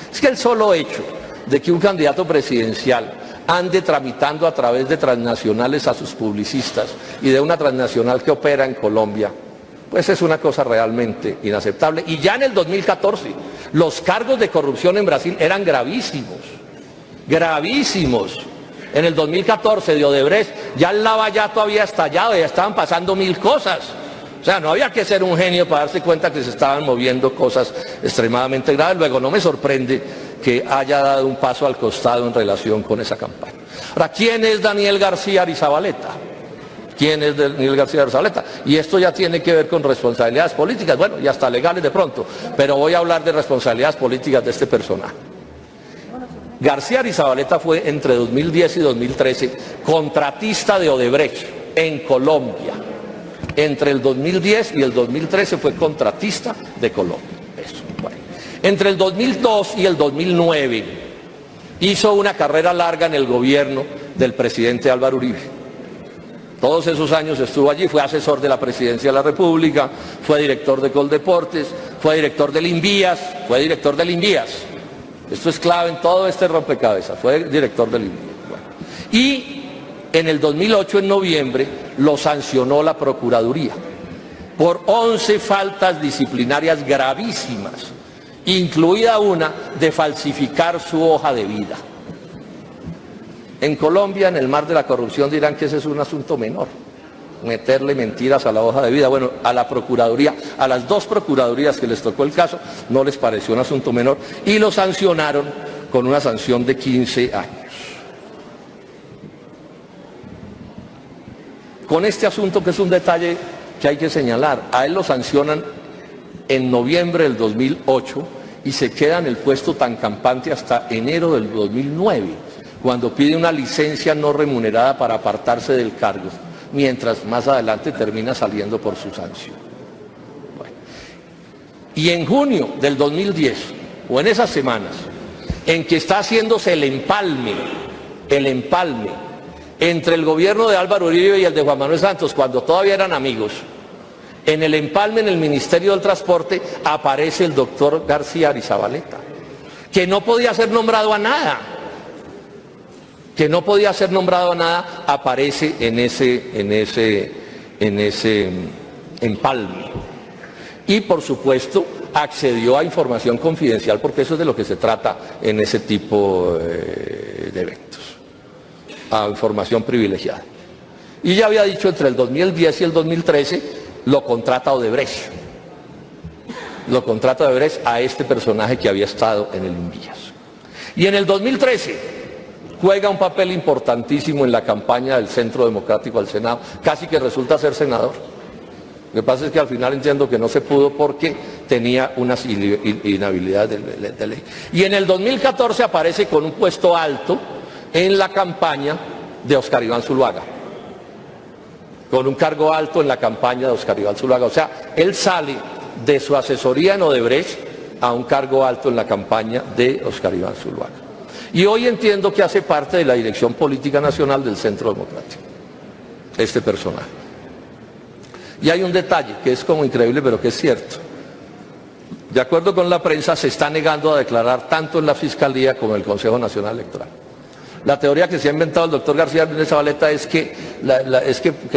Es que el solo hecho de que un candidato presidencial ande tramitando a través de transnacionales a sus publicistas y de una transnacional que opera en Colombia, pues es una cosa realmente inaceptable. Y ya en el 2014 los cargos de corrupción en Brasil eran gravísimos, gravísimos. En el 2014 de Odebrecht ya el lavallato había estallado, ya estaban pasando 1000 cosas. O sea, no había que ser un genio para darse cuenta que se estaban moviendo cosas extremadamente graves. Luego, no me sorprende que haya dado un paso al costado en relación con esa campaña. Ahora, ¿quién es Daniel García Arizabaleta? ¿Quién es Daniel García Arizabaleta? Y esto ya tiene que ver con responsabilidades políticas, bueno, y hasta legales de pronto, pero voy a hablar de responsabilidades políticas de este personaje. García Arizabaleta fue entre 2010 y 2013 contratista de Odebrecht en Colombia. Entre el 2010 y el 2013 fue contratista de Colombia. Eso, bueno. Entre el 2002 y el 2009 hizo una carrera larga en el gobierno del presidente Álvaro Uribe. Todos esos años estuvo allí, fue asesor de la Presidencia de la República, fue director de Coldeportes, fue director del Invías, Esto es clave en todo este rompecabezas, fue director del Invías. Bueno. Y en el 2008, en noviembre, lo sancionó la Procuraduría por 11 faltas disciplinarias gravísimas, incluida una de falsificar su hoja de vida. En Colombia, en el mar de la corrupción, dirán que ese es un asunto menor, meterle mentiras a la hoja de vida. Bueno, a la Procuraduría, a las 2 Procuradurías que les tocó el caso, no les pareció un asunto menor y lo sancionaron con una sanción de 15 años. Con este asunto, que es un detalle que hay que señalar, a él lo sancionan en noviembre del 2008 y se queda en el puesto tan campante hasta enero del 2009, cuando pide una licencia no remunerada para apartarse del cargo, mientras más adelante termina saliendo por su sanción. Bueno. Y en junio del 2010, o en esas semanas, en que está haciéndose el empalme entre el gobierno de Álvaro Uribe y el de Juan Manuel Santos, cuando todavía eran amigos, en el empalme en el Ministerio del Transporte aparece el doctor García Arizabaleta, que no podía ser nombrado a nada, aparece en ese empalme. Y por supuesto accedió a información confidencial, porque eso es de lo que se trata en ese tipo de eventos, a información privilegiada. Y ya había dicho, entre el 2010 y el 2013 lo contrata Odebrecht. Lo contrata Odebrecht a este personaje que había estado en el Invías. Y en el 2013 juega un papel importantísimo en la campaña del Centro Democrático al Senado, casi que resulta ser senador. Lo que pasa es que al final entiendo que no se pudo porque tenía unas inhabilidades de ley. Y en el 2014 aparece con un puesto alto en la campaña de Óscar Iván Zuluaga. Con un cargo alto en la campaña de Óscar Iván Zuluaga. O sea, él sale de su asesoría en Odebrecht a un cargo alto en la campaña de Óscar Iván Zuluaga. Y hoy entiendo que hace parte de la Dirección Política Nacional del Centro Democrático, este personaje. Y hay un detalle que es como increíble, pero que es cierto. De acuerdo con la prensa, se está negando a declarar tanto en la Fiscalía como en el Consejo Nacional Electoral. La teoría que se ha inventado el doctor García Arizabaleta es que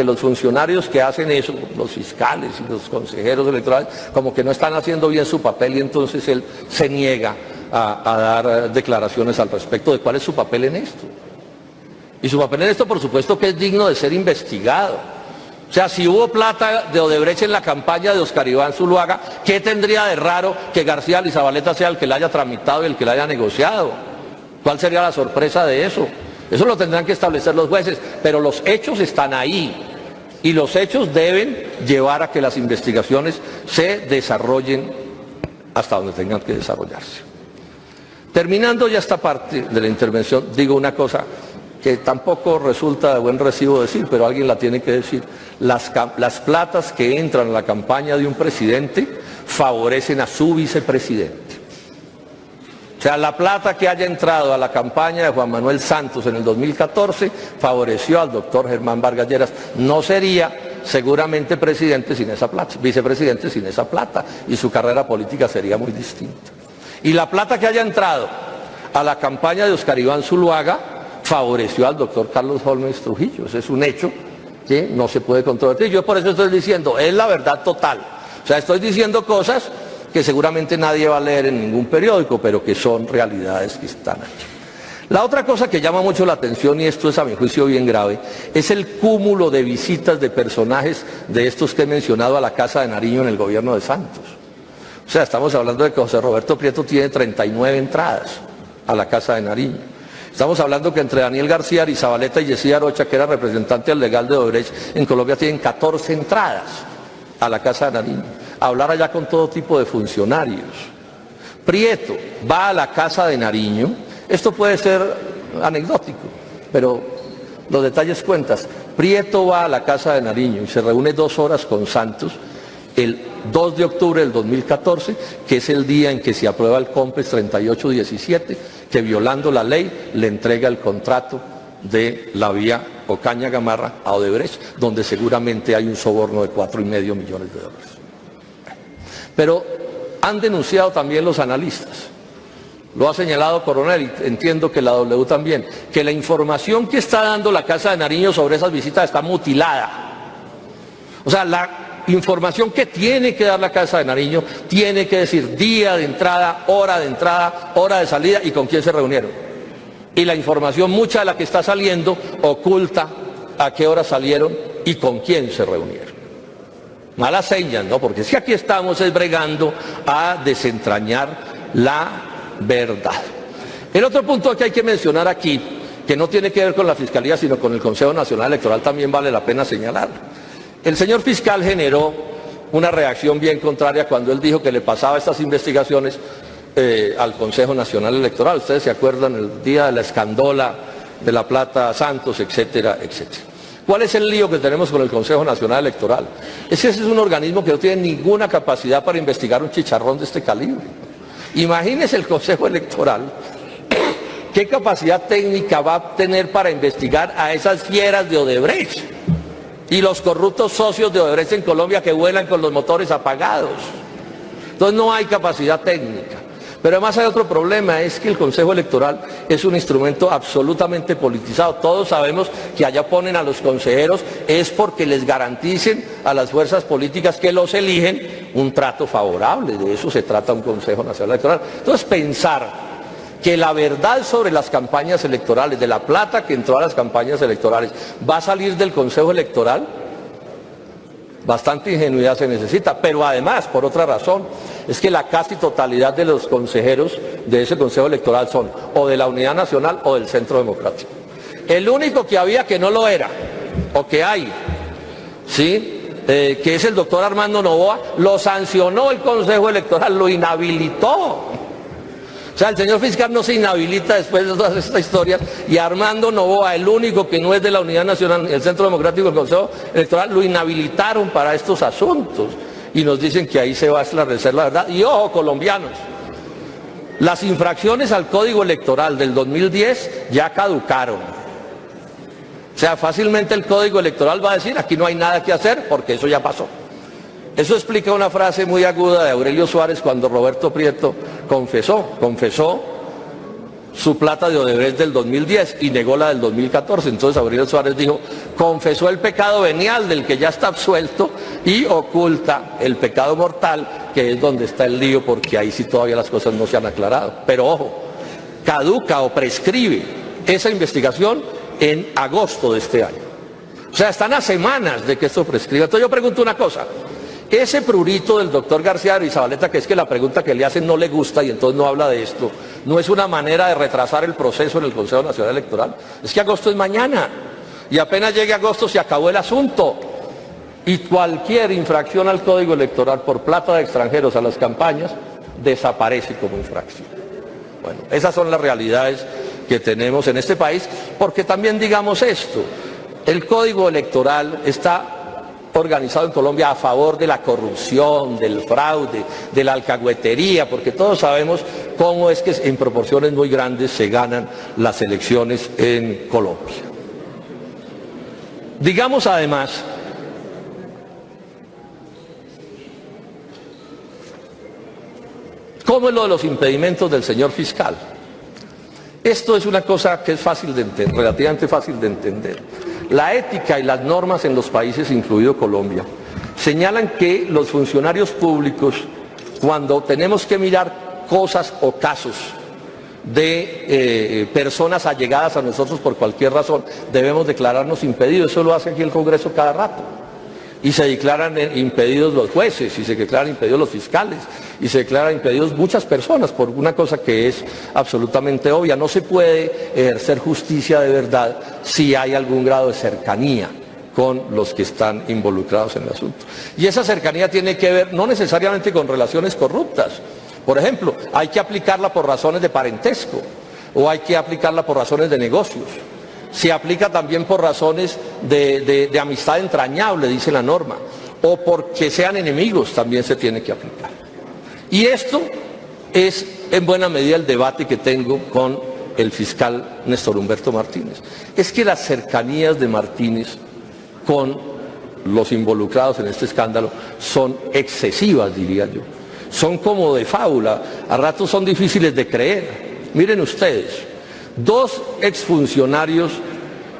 los funcionarios que hacen eso, los fiscales y los consejeros electorales, como que no están haciendo bien su papel, y entonces él se niega a dar declaraciones al respecto de cuál es su papel en esto. Y su papel en esto, por supuesto, que es digno de ser investigado. O sea, si hubo plata de Odebrecht en la campaña de Óscar Iván Zuluaga, ¿qué tendría de raro que García Arizabaleta sea el que la haya tramitado y el que la haya negociado? ¿Cuál sería la sorpresa de eso? Eso lo tendrán que establecer los jueces, pero los hechos están ahí. Y los hechos deben llevar a que las investigaciones se desarrollen hasta donde tengan que desarrollarse. Terminando ya esta parte de la intervención, digo una cosa que tampoco resulta de buen recibo decir, pero alguien la tiene que decir. Las platas que entran a la campaña de un presidente favorecen a su vicepresidente. O sea, la plata que haya entrado a la campaña de Juan Manuel Santos en el 2014 favoreció al doctor Germán Vargas Lleras. No sería seguramente presidente sin esa plata, vicepresidente sin esa plata, y su carrera política sería muy distinta. Y la plata que haya entrado a la campaña de Óscar Iván Zuluaga favoreció al doctor Carlos Holmes Trujillo. Ese es un hecho que no se puede controvertir. Yo por eso estoy diciendo, es la verdad total. O sea, estoy diciendo cosas que seguramente nadie va a leer en ningún periódico, pero que son realidades que están aquí. La otra cosa que llama mucho la atención, y esto es a mi juicio bien grave, es el cúmulo de visitas de personajes de estos que he mencionado a la Casa de Nariño en el gobierno de Santos. O sea, estamos hablando de que José Roberto Prieto tiene 39 entradas a la Casa de Nariño. Estamos hablando que entre Daniel García Arizabaleta y Yesid Arocha, que era representante legal de Odebrecht en Colombia, tienen 14 entradas a la Casa de Nariño. Hablar allá con todo tipo de funcionarios. Prieto va a la Casa de Nariño. Esto puede ser anecdótico, pero los detalles cuentas. Prieto va a la Casa de Nariño y se reúne 2 horas con Santos el 2 de octubre del 2014, que es el día en que se aprueba el COMPES 3817, que violando la ley le entrega el contrato de la vía Ocaña-Gamarra a Odebrecht, donde seguramente hay un soborno de $4,5 millones. Pero han denunciado también los analistas, lo ha señalado Coronel y entiendo que la W también, que la información que está dando la Casa de Nariño sobre esas visitas está mutilada. O sea, la información que tiene que dar la Casa de Nariño tiene que decir día de entrada, hora de salida y con quién se reunieron. Y la información, mucha de la que está saliendo, oculta a qué hora salieron y con quién se reunieron. Malas señas, ¿no? Porque si aquí estamos es bregando a desentrañar la verdad. El otro punto que hay que mencionar aquí, que no tiene que ver con la Fiscalía, sino con el Consejo Nacional Electoral, también vale la pena señalar. El señor fiscal generó una reacción bien contraria cuando él dijo que le pasaba estas investigaciones al Consejo Nacional Electoral. Ustedes se acuerdan el día de la escandola de la Plata Santos, etcétera, etcétera. ¿Cuál es el lío que tenemos con el Consejo Nacional Electoral? Ese es un organismo que no tiene ninguna capacidad para investigar un chicharrón de este calibre. Imagínese el Consejo Electoral, ¿qué capacidad técnica va a tener para investigar a esas fieras de Odebrecht y los corruptos socios de Odebrecht en Colombia que vuelan con los motores apagados? Entonces no hay capacidad técnica. Pero además hay otro problema, es que el Consejo Electoral es un instrumento absolutamente politizado. Todos sabemos que allá ponen a los consejeros es porque les garanticen a las fuerzas políticas que los eligen un trato favorable. De eso se trata un Consejo Nacional Electoral. Entonces pensar que la verdad sobre las campañas electorales, de la plata que entró a las campañas electorales, va a salir del Consejo Electoral, bastante ingenuidad se necesita. Pero además, por otra razón, es que la casi totalidad de los consejeros de ese Consejo Electoral son o de la Unidad Nacional o del Centro Democrático. El único que había que no lo era, o que hay, ¿sí? Que es el doctor Armando Noboa, lo sancionó el Consejo Electoral, lo inhabilitó. O sea, el señor fiscal no se inhabilita después de todas estas historias, y Armando Noboa, el único que no es de la Unidad Nacional, el Centro Democrático, el Consejo Electoral, lo inhabilitaron para estos asuntos. Y nos dicen que ahí se va a esclarecer la verdad. Y ojo, colombianos, las infracciones al Código Electoral del 2010 ya caducaron. O sea, fácilmente el Código Electoral va a decir, aquí no hay nada que hacer porque eso ya pasó. Eso explica una frase muy aguda de Aurelio Suárez cuando Roberto Prieto confesó su plata de Odebrecht del 2010 y negó la del 2014. Entonces Aurelio Suárez dijo, confesó el pecado venial del que ya está absuelto y oculta el pecado mortal, que es donde está el lío, porque ahí sí todavía las cosas no se han aclarado. Pero ojo, caduca o prescribe esa investigación en agosto de este año. O sea, están a semanas de que esto prescriba. Entonces yo pregunto una cosa, ese prurito del doctor García de Zabaleta, que es que la pregunta que le hacen no le gusta y entonces no habla de esto, ¿no es una manera de retrasar el proceso en el Consejo Nacional Electoral? Es que agosto es mañana y apenas llegue agosto se acabó el asunto, y cualquier infracción al Código Electoral por plata de extranjeros a las campañas desaparece como infracción. Bueno, esas son las realidades que tenemos en este país, porque también digamos esto, el Código Electoral está organizado en Colombia a favor de la corrupción, del fraude, de la alcahuetería, porque todos sabemos cómo es que en proporciones muy grandes se ganan las elecciones en Colombia. Digamos además ¿cómo es lo de los impedimentos del señor fiscal? Esto es una cosa que es fácil de entender, relativamente fácil de entender. La ética y las normas en los países, incluido Colombia, señalan que los funcionarios públicos, cuando tenemos que mirar cosas o casos de personas allegadas a nosotros por cualquier razón, debemos declararnos impedidos. Eso lo hace aquí el Congreso cada rato. Y se declaran impedidos los jueces, y se declaran impedidos los fiscales, y se declaran impedidos muchas personas por una cosa que es absolutamente obvia. No se puede ejercer justicia de verdad si hay algún grado de cercanía con los que están involucrados en el asunto. Y esa cercanía tiene que ver no necesariamente con relaciones corruptas. Por ejemplo, hay que aplicarla por razones de parentesco, o hay que aplicarla por razones de negocios. Se aplica también por razones de amistad entrañable, dice la norma, o porque sean enemigos también se tiene que aplicar. Y esto es en buena medida el debate que tengo con el fiscal Néstor Humberto Martínez. Es que las cercanías de Martínez con los involucrados en este escándalo son excesivas, diría yo. Son como de fábula, a ratos son difíciles de creer. Miren ustedes, dos exfuncionarios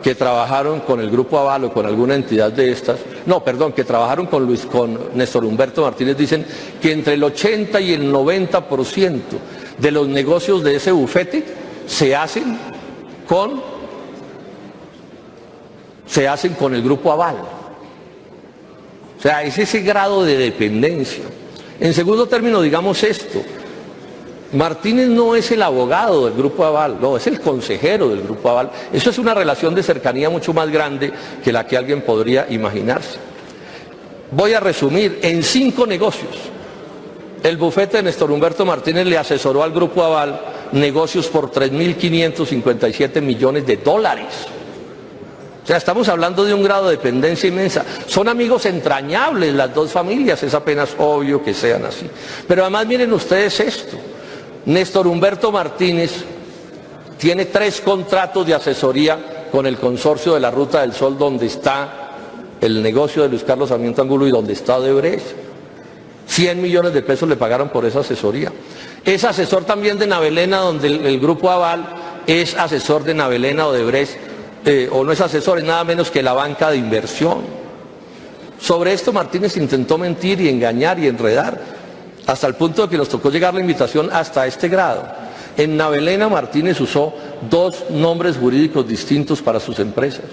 que trabajaron con el Grupo Aval o con alguna entidad de estas, que trabajaron con Néstor Humberto Martínez, dicen que entre el 80 y el 90% de los negocios de ese bufete se hacen con el Grupo Aval. O sea, es ese grado de dependencia. En segundo término, digamos esto, Martínez no es el abogado del Grupo Aval, no, es el consejero del Grupo Aval. Eso es una relación de cercanía mucho más grande que la que alguien podría imaginarse. Voy a resumir en 5 negocios el bufete de Néstor Humberto Martínez le asesoró al Grupo Aval negocios por 3.557 millones de dólares. O sea, estamos hablando de un grado de dependencia inmensa. Son amigos entrañables las dos familias, es apenas obvio que sean así. Pero además miren ustedes esto, Néstor Humberto Martínez tiene 3 contratos de asesoría con el consorcio de la Ruta del Sol, donde está el negocio de Luis Carlos Sarmiento Angulo y donde está Odebrecht. 100 millones de pesos le pagaron por esa asesoría. Es asesor también de Navelena, donde el Grupo Aval es asesor de Navelena, Odebrecht, o no es asesor, es nada menos que la banca de inversión. Sobre esto Martínez intentó mentir y engañar y enredar, hasta el punto de que nos tocó llegar la invitación hasta este grado. En Navelena Martínez usó 2 nombres jurídicos distintos para sus empresas.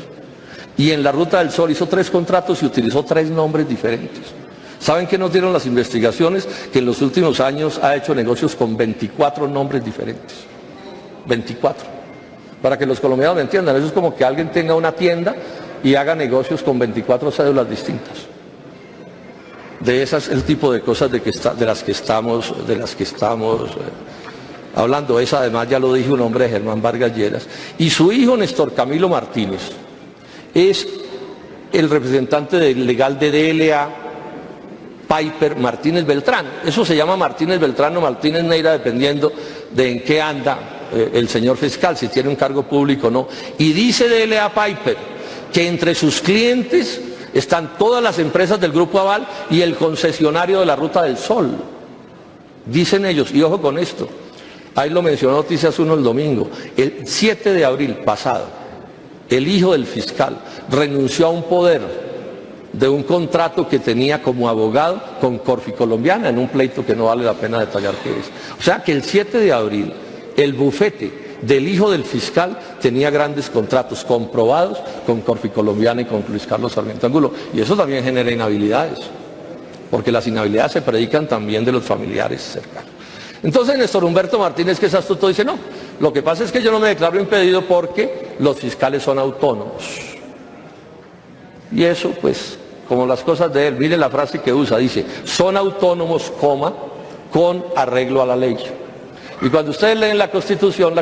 Y en la Ruta del Sol hizo 3 contratos y utilizó 3 nombres diferentes. ¿Saben qué nos dieron las investigaciones? Que en los últimos años ha hecho negocios con 24 nombres diferentes. 24. Para que los colombianos me entiendan, eso es como que alguien tenga una tienda y haga negocios con 24 cédulas distintas. De esas es el tipo de cosas de las que estamos hablando. Esa además ya lo dijo un hombre de Germán Vargas Lleras. Y su hijo Néstor Camilo Martínez es el representante legal de DLA Piper Martínez Beltrán. Eso se llama Martínez Beltrán o Martínez Neira, dependiendo de en qué anda el señor fiscal, si tiene un cargo público o no. Y dice DLA Piper que entre sus clientes están todas las empresas del Grupo Aval y el concesionario de la Ruta del Sol. Dicen ellos, y ojo con esto, ahí lo mencionó Noticias 1 el domingo, el 7 de abril pasado, el hijo del fiscal renunció a un poder de un contrato que tenía como abogado con Corficolombiana en un pleito que no vale la pena detallar qué es. O sea que el 7 de abril el bufete del hijo del fiscal tenía grandes contratos comprobados con Corficolombiana y con Luis Carlos Sarmiento Angulo. Y eso también genera inhabilidades, porque las inhabilidades se predican también de los familiares cercanos. Entonces Néstor Humberto Martínez, que es astuto, dice no, lo que pasa es que yo no me declaro impedido porque los fiscales son autónomos. Y eso pues, como las cosas de él, mire la frase que usa, dice, son autónomos, con arreglo a la ley. Y cuando ustedes leen la Constitución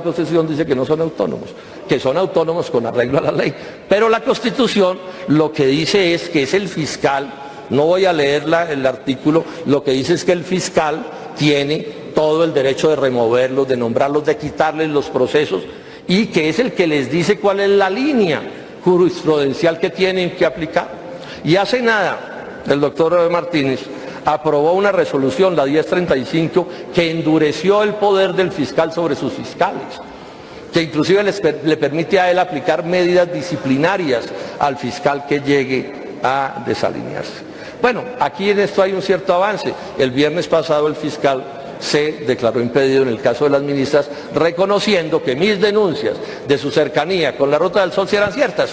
dice que no son autónomos, que son autónomos con arreglo a la ley. Pero la Constitución lo que dice es que es el fiscal, no voy a leer el artículo, lo que dice es que el fiscal tiene todo el derecho de removerlos, de nombrarlos, de quitarles los procesos, y que es el que les dice cuál es la línea jurisprudencial que tienen que aplicar. Y hace nada, el doctor Martínez aprobó una resolución, la 1035, que endureció el poder del fiscal sobre sus fiscales, que inclusive le permite a él aplicar medidas disciplinarias al fiscal que llegue a desalinearse. Bueno, aquí en esto hay un cierto avance. El viernes pasado el fiscal se declaró impedido en el caso de las ministras, reconociendo que mis denuncias de su cercanía con la Ruta del Sol sí eran ciertas,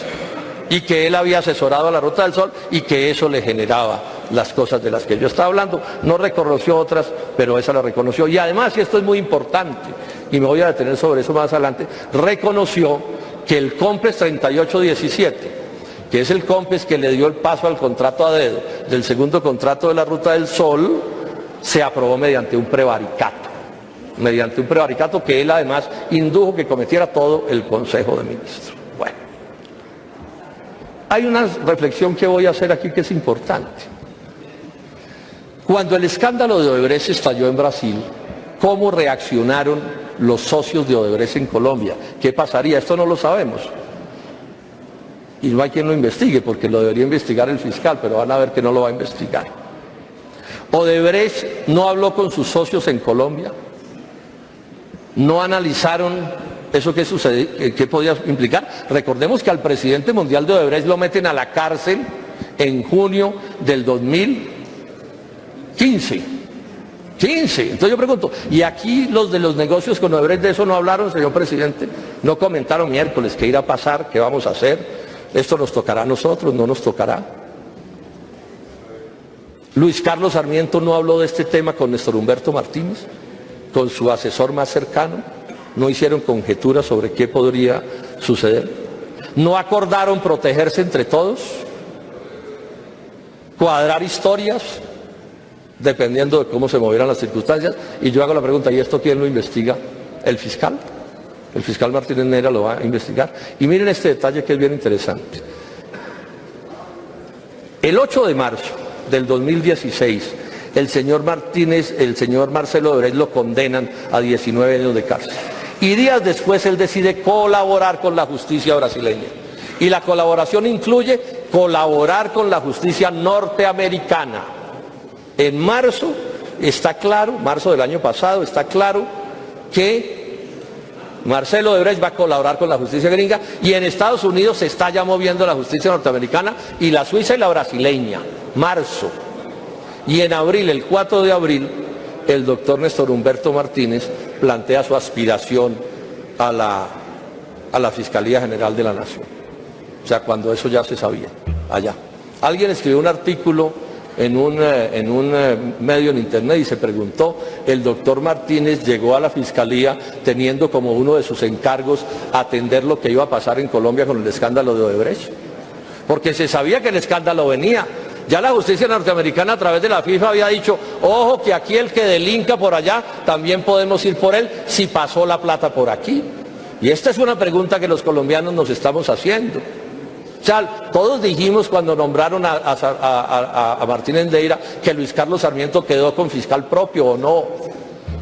y que él había asesorado a la Ruta del Sol y que eso le generaba las cosas de las que yo estaba hablando. No reconoció otras, pero esa la reconoció. Y además, y esto es muy importante, y me voy a detener sobre eso más adelante, reconoció que el COMPES 3817, que es el COMPES que le dio el paso al contrato a dedo del segundo contrato de la Ruta del Sol, se aprobó mediante un prevaricato. Mediante un prevaricato que él además indujo que cometiera todo el Consejo de Ministros. Bueno. Hay una reflexión que voy a hacer aquí que es importante. Cuando el escándalo de Odebrecht estalló en Brasil, ¿cómo reaccionaron los socios de Odebrecht en Colombia? ¿Qué pasaría? Esto no lo sabemos. Y no hay quien lo investigue, porque lo debería investigar el fiscal, pero van a ver que no lo va a investigar. Odebrecht no habló con sus socios en Colombia, no analizaron eso que sucede, qué podía implicar. Recordemos que al presidente mundial de Odebrecht lo meten a la cárcel en junio del 2015. Entonces yo pregunto, ¿y aquí los de los negocios con Odebrecht de eso no hablaron, señor presidente? ¿No comentaron miércoles qué irá a pasar, qué vamos a hacer? ¿Esto nos tocará a nosotros, no nos tocará? Luis Carlos Sarmiento no habló de este tema con Néstor Humberto Martínez, con su asesor más cercano. No hicieron conjeturas sobre qué podría suceder. No acordaron protegerse entre todos, cuadrar historias. dependiendo de cómo se movieran las circunstancias. Y yo hago la pregunta, ¿y esto quién lo investiga? ¿El fiscal? El fiscal Martínez Neira lo va a investigar. Y miren este detalle que es bien interesante. El 8 de marzo del 2016, el señor Marcelo Odebrecht lo condenan a 19 años de cárcel. Y días después él decide colaborar con la justicia brasileña. Y la colaboración incluye colaborar con la justicia norteamericana. En marzo está claro, marzo del año pasado, está claro que Marcelo Odebrecht va a colaborar con la justicia gringa, y en Estados Unidos se está ya moviendo la justicia norteamericana y la suiza y la brasileña. Marzo. Y en abril, el 4 de abril, el doctor Néstor Humberto Martínez plantea su aspiración a la Fiscalía General de la Nación. O sea, cuando eso ya se sabía, allá. Alguien escribió un artículo en un medio en internet y se preguntó, el doctor Martínez llegó a la Fiscalía teniendo como uno de sus encargos atender lo que iba a pasar en Colombia con el escándalo de Odebrecht. Porque se sabía que el escándalo venía. Ya la justicia norteamericana a través de la FIFA había dicho, ojo que aquí el que delinca por allá, también podemos ir por él si pasó la plata por aquí. Y esta es una pregunta que los colombianos nos estamos haciendo. O sea, todos dijimos cuando nombraron a Martínez Neira que Luis Carlos Sarmiento quedó con fiscal propio, ¿o no?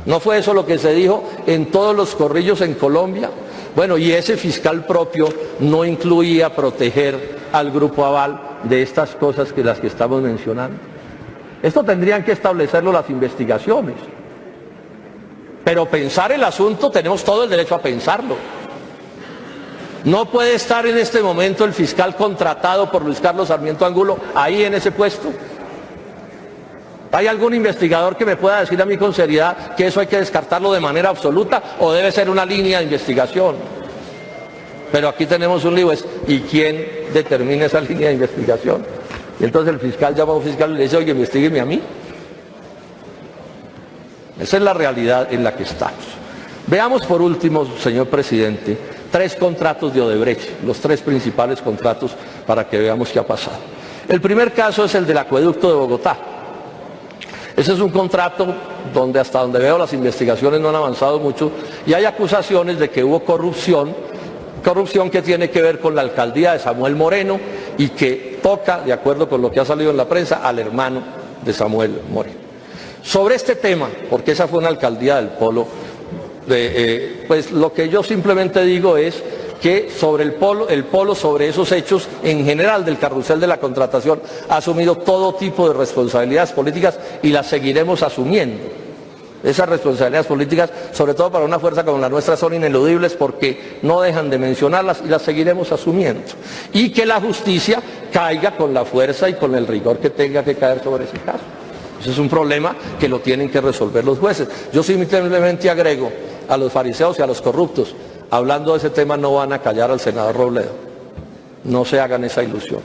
¿No fue eso lo que se dijo en todos los corrillos en Colombia? Bueno, y ese fiscal propio no incluía proteger al Grupo Aval de estas cosas que las que estamos mencionando. Esto tendrían que establecerlo las investigaciones. Pero pensar el asunto, tenemos todo el derecho a pensarlo. No puede estar en este momento el fiscal contratado por Luis Carlos Sarmiento Angulo ahí en ese puesto. ¿Hay algún investigador que me pueda decir a mí con seriedad que eso hay que descartarlo de manera absoluta o debe ser una línea de investigación? Pero aquí tenemos un lío, ¿y quién determina esa línea de investigación? Y entonces el fiscal llama a un fiscal y le dice, oye, investígueme a mí. Esa es la realidad en la que estamos. Veamos por último, señor presidente, 3 contratos de Odebrecht, los 3 principales contratos para que veamos qué ha pasado. El primer caso es el del acueducto de Bogotá. Ese es un contrato donde hasta donde veo las investigaciones no han avanzado mucho y hay acusaciones de que hubo corrupción que tiene que ver con la alcaldía de Samuel Moreno y que toca, de acuerdo con lo que ha salido en la prensa, al hermano de Samuel Moreno. Sobre este tema, porque esa fue una alcaldía del Polo, pues lo que yo simplemente digo es que sobre el Polo sobre esos hechos en general del carrusel de la contratación ha asumido todo tipo de responsabilidades políticas y las seguiremos asumiendo. Esas responsabilidades políticas, sobre todo para una fuerza como la nuestra, son ineludibles porque no dejan de mencionarlas y las seguiremos asumiendo. Y que la justicia caiga con la fuerza y con el rigor que tenga que caer sobre ese caso. Ese es un problema que lo tienen que resolver los jueces. Yo simplemente agrego a los fariseos y a los corruptos, hablando de ese tema no van a callar al senador Robledo. No se hagan esa ilusión.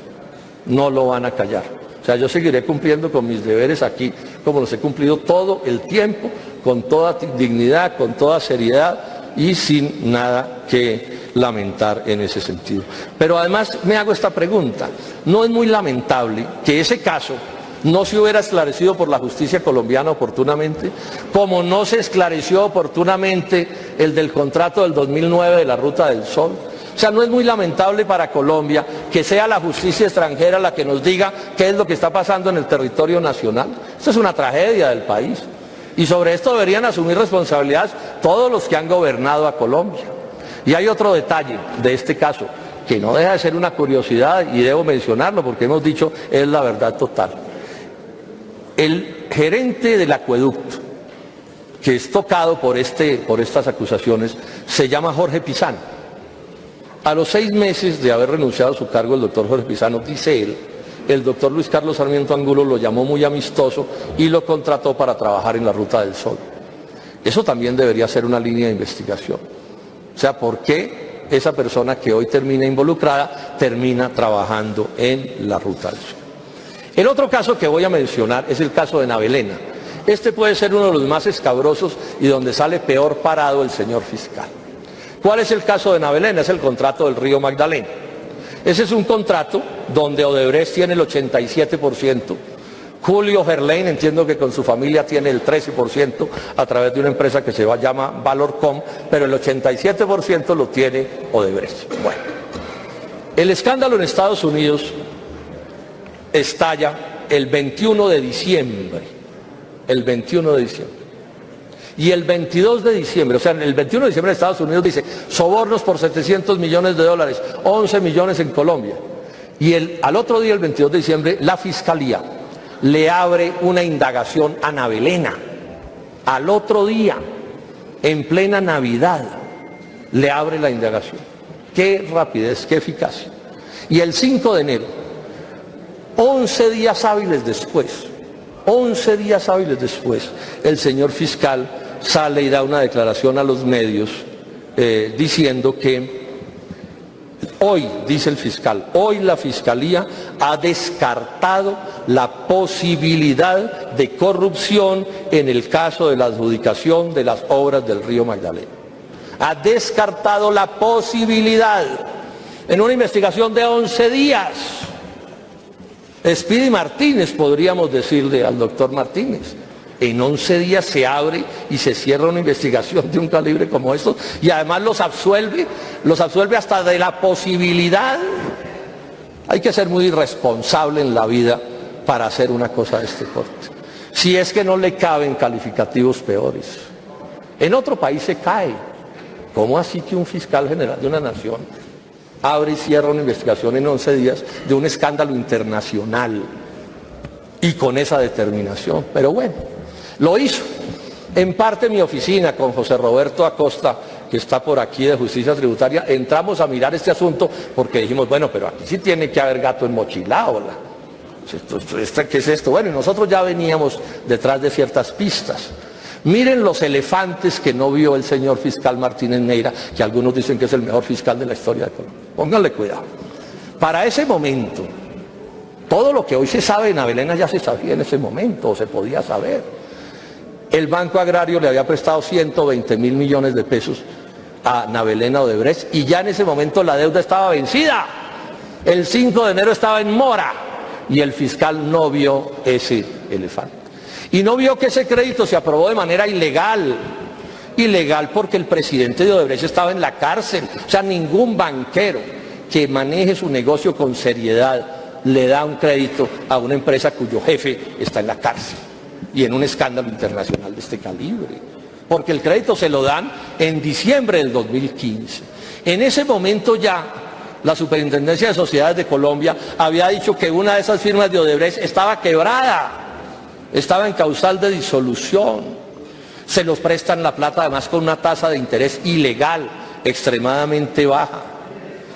No lo van a callar. O sea, yo seguiré cumpliendo con mis deberes aquí, como los he cumplido todo el tiempo, con toda dignidad, con toda seriedad y sin nada que lamentar en ese sentido. Pero además me hago esta pregunta, ¿no es muy lamentable que ese caso no se hubiera esclarecido por la justicia colombiana oportunamente, como no se esclareció oportunamente el del contrato del 2009 de la Ruta del Sol? O sea, no es muy lamentable para Colombia que sea la justicia extranjera la que nos diga qué es lo que está pasando en el territorio nacional. Esto es una tragedia del país. Y sobre esto deberían asumir responsabilidades todos los que han gobernado a Colombia. Y hay otro detalle de este caso, que no deja de ser una curiosidad y debo mencionarlo porque hemos dicho es la verdad total. El gerente del acueducto, que es tocado por estas acusaciones, se llama Jorge Pizano. A los 6 meses de haber renunciado a su cargo el doctor Jorge Pizano, dice él, el doctor Luis Carlos Sarmiento Angulo lo llamó muy amistoso y lo contrató para trabajar en la Ruta del Sol. Eso también debería ser una línea de investigación. O sea, ¿por qué esa persona que hoy termina involucrada termina trabajando en la Ruta del Sol? El otro caso que voy a mencionar es el caso de Navelena. Este puede ser uno de los más escabrosos y donde sale peor parado el señor fiscal. ¿Cuál es el caso de Navelena? Es el contrato del Río Magdalena. Ese es un contrato donde Odebrecht tiene el 87%, Julio Verlaine, entiendo que con su familia tiene el 13% a través de una empresa que se llama Valorcom, pero el 87% lo tiene Odebrecht. Bueno, el escándalo en Estados Unidos estalla el 21 de diciembre. El 21 de diciembre. Y el 22 de diciembre, o sea, el 21 de diciembre Estados Unidos dice sobornos por 700 millones de dólares, 11 millones en Colombia. Y al otro día, el 22 de diciembre, la Fiscalía le abre una indagación a Navelena. Al otro día, en plena Navidad, le abre la indagación. Qué rapidez, qué eficacia. Y el 5 de enero, 11 días hábiles después, el señor fiscal sale y da una declaración a los medios diciendo que hoy, dice el fiscal, hoy la Fiscalía ha descartado la posibilidad de corrupción en el caso de la adjudicación de las obras del Río Magdalena. Ha descartado la posibilidad en una investigación de 11 días. Speedy Martínez, podríamos decirle al doctor Martínez. En 11 días se abre y se cierra una investigación de un calibre como esto y además los absuelve hasta de la posibilidad. Hay que ser muy irresponsable en la vida para hacer una cosa de este corte. Si es que no le caben calificativos peores. En otro país se cae. ¿Cómo así que un fiscal general de una nación abre y cierra una investigación en 11 días de un escándalo internacional y con esa determinación? Pero bueno, lo hizo. En parte mi oficina con José Roberto Acosta, que está por aquí de Justicia Tributaria, entramos a mirar este asunto porque dijimos, bueno, pero aquí sí tiene que haber gato enmochilado. ¿Qué es esto? Bueno, y nosotros ya veníamos detrás de ciertas pistas. Miren los elefantes que no vio el señor fiscal Martínez Neira, que algunos dicen que es el mejor fiscal de la historia de Colombia. Pónganle cuidado. Para ese momento, todo lo que hoy se sabe en Navelena ya se sabía en ese momento, o se podía saber. El Banco Agrario le había prestado 120.000 millones de pesos a Navelena Odebrecht y ya en ese momento la deuda estaba vencida. El 5 de enero estaba en mora y el fiscal no vio ese elefante. Y no vio que ese crédito se aprobó de manera ilegal. Ilegal porque el presidente de Odebrecht estaba en la cárcel. O sea, ningún banquero que maneje su negocio con seriedad le da un crédito a una empresa cuyo jefe está en la cárcel y en un escándalo internacional de este calibre. Porque el crédito se lo dan en diciembre del 2015. En ese momento ya la Superintendencia de Sociedades de Colombia había dicho que una de esas firmas de Odebrecht estaba quebrada. Estaba en causal de disolución. Se los prestan la plata además con una tasa de interés ilegal, extremadamente baja.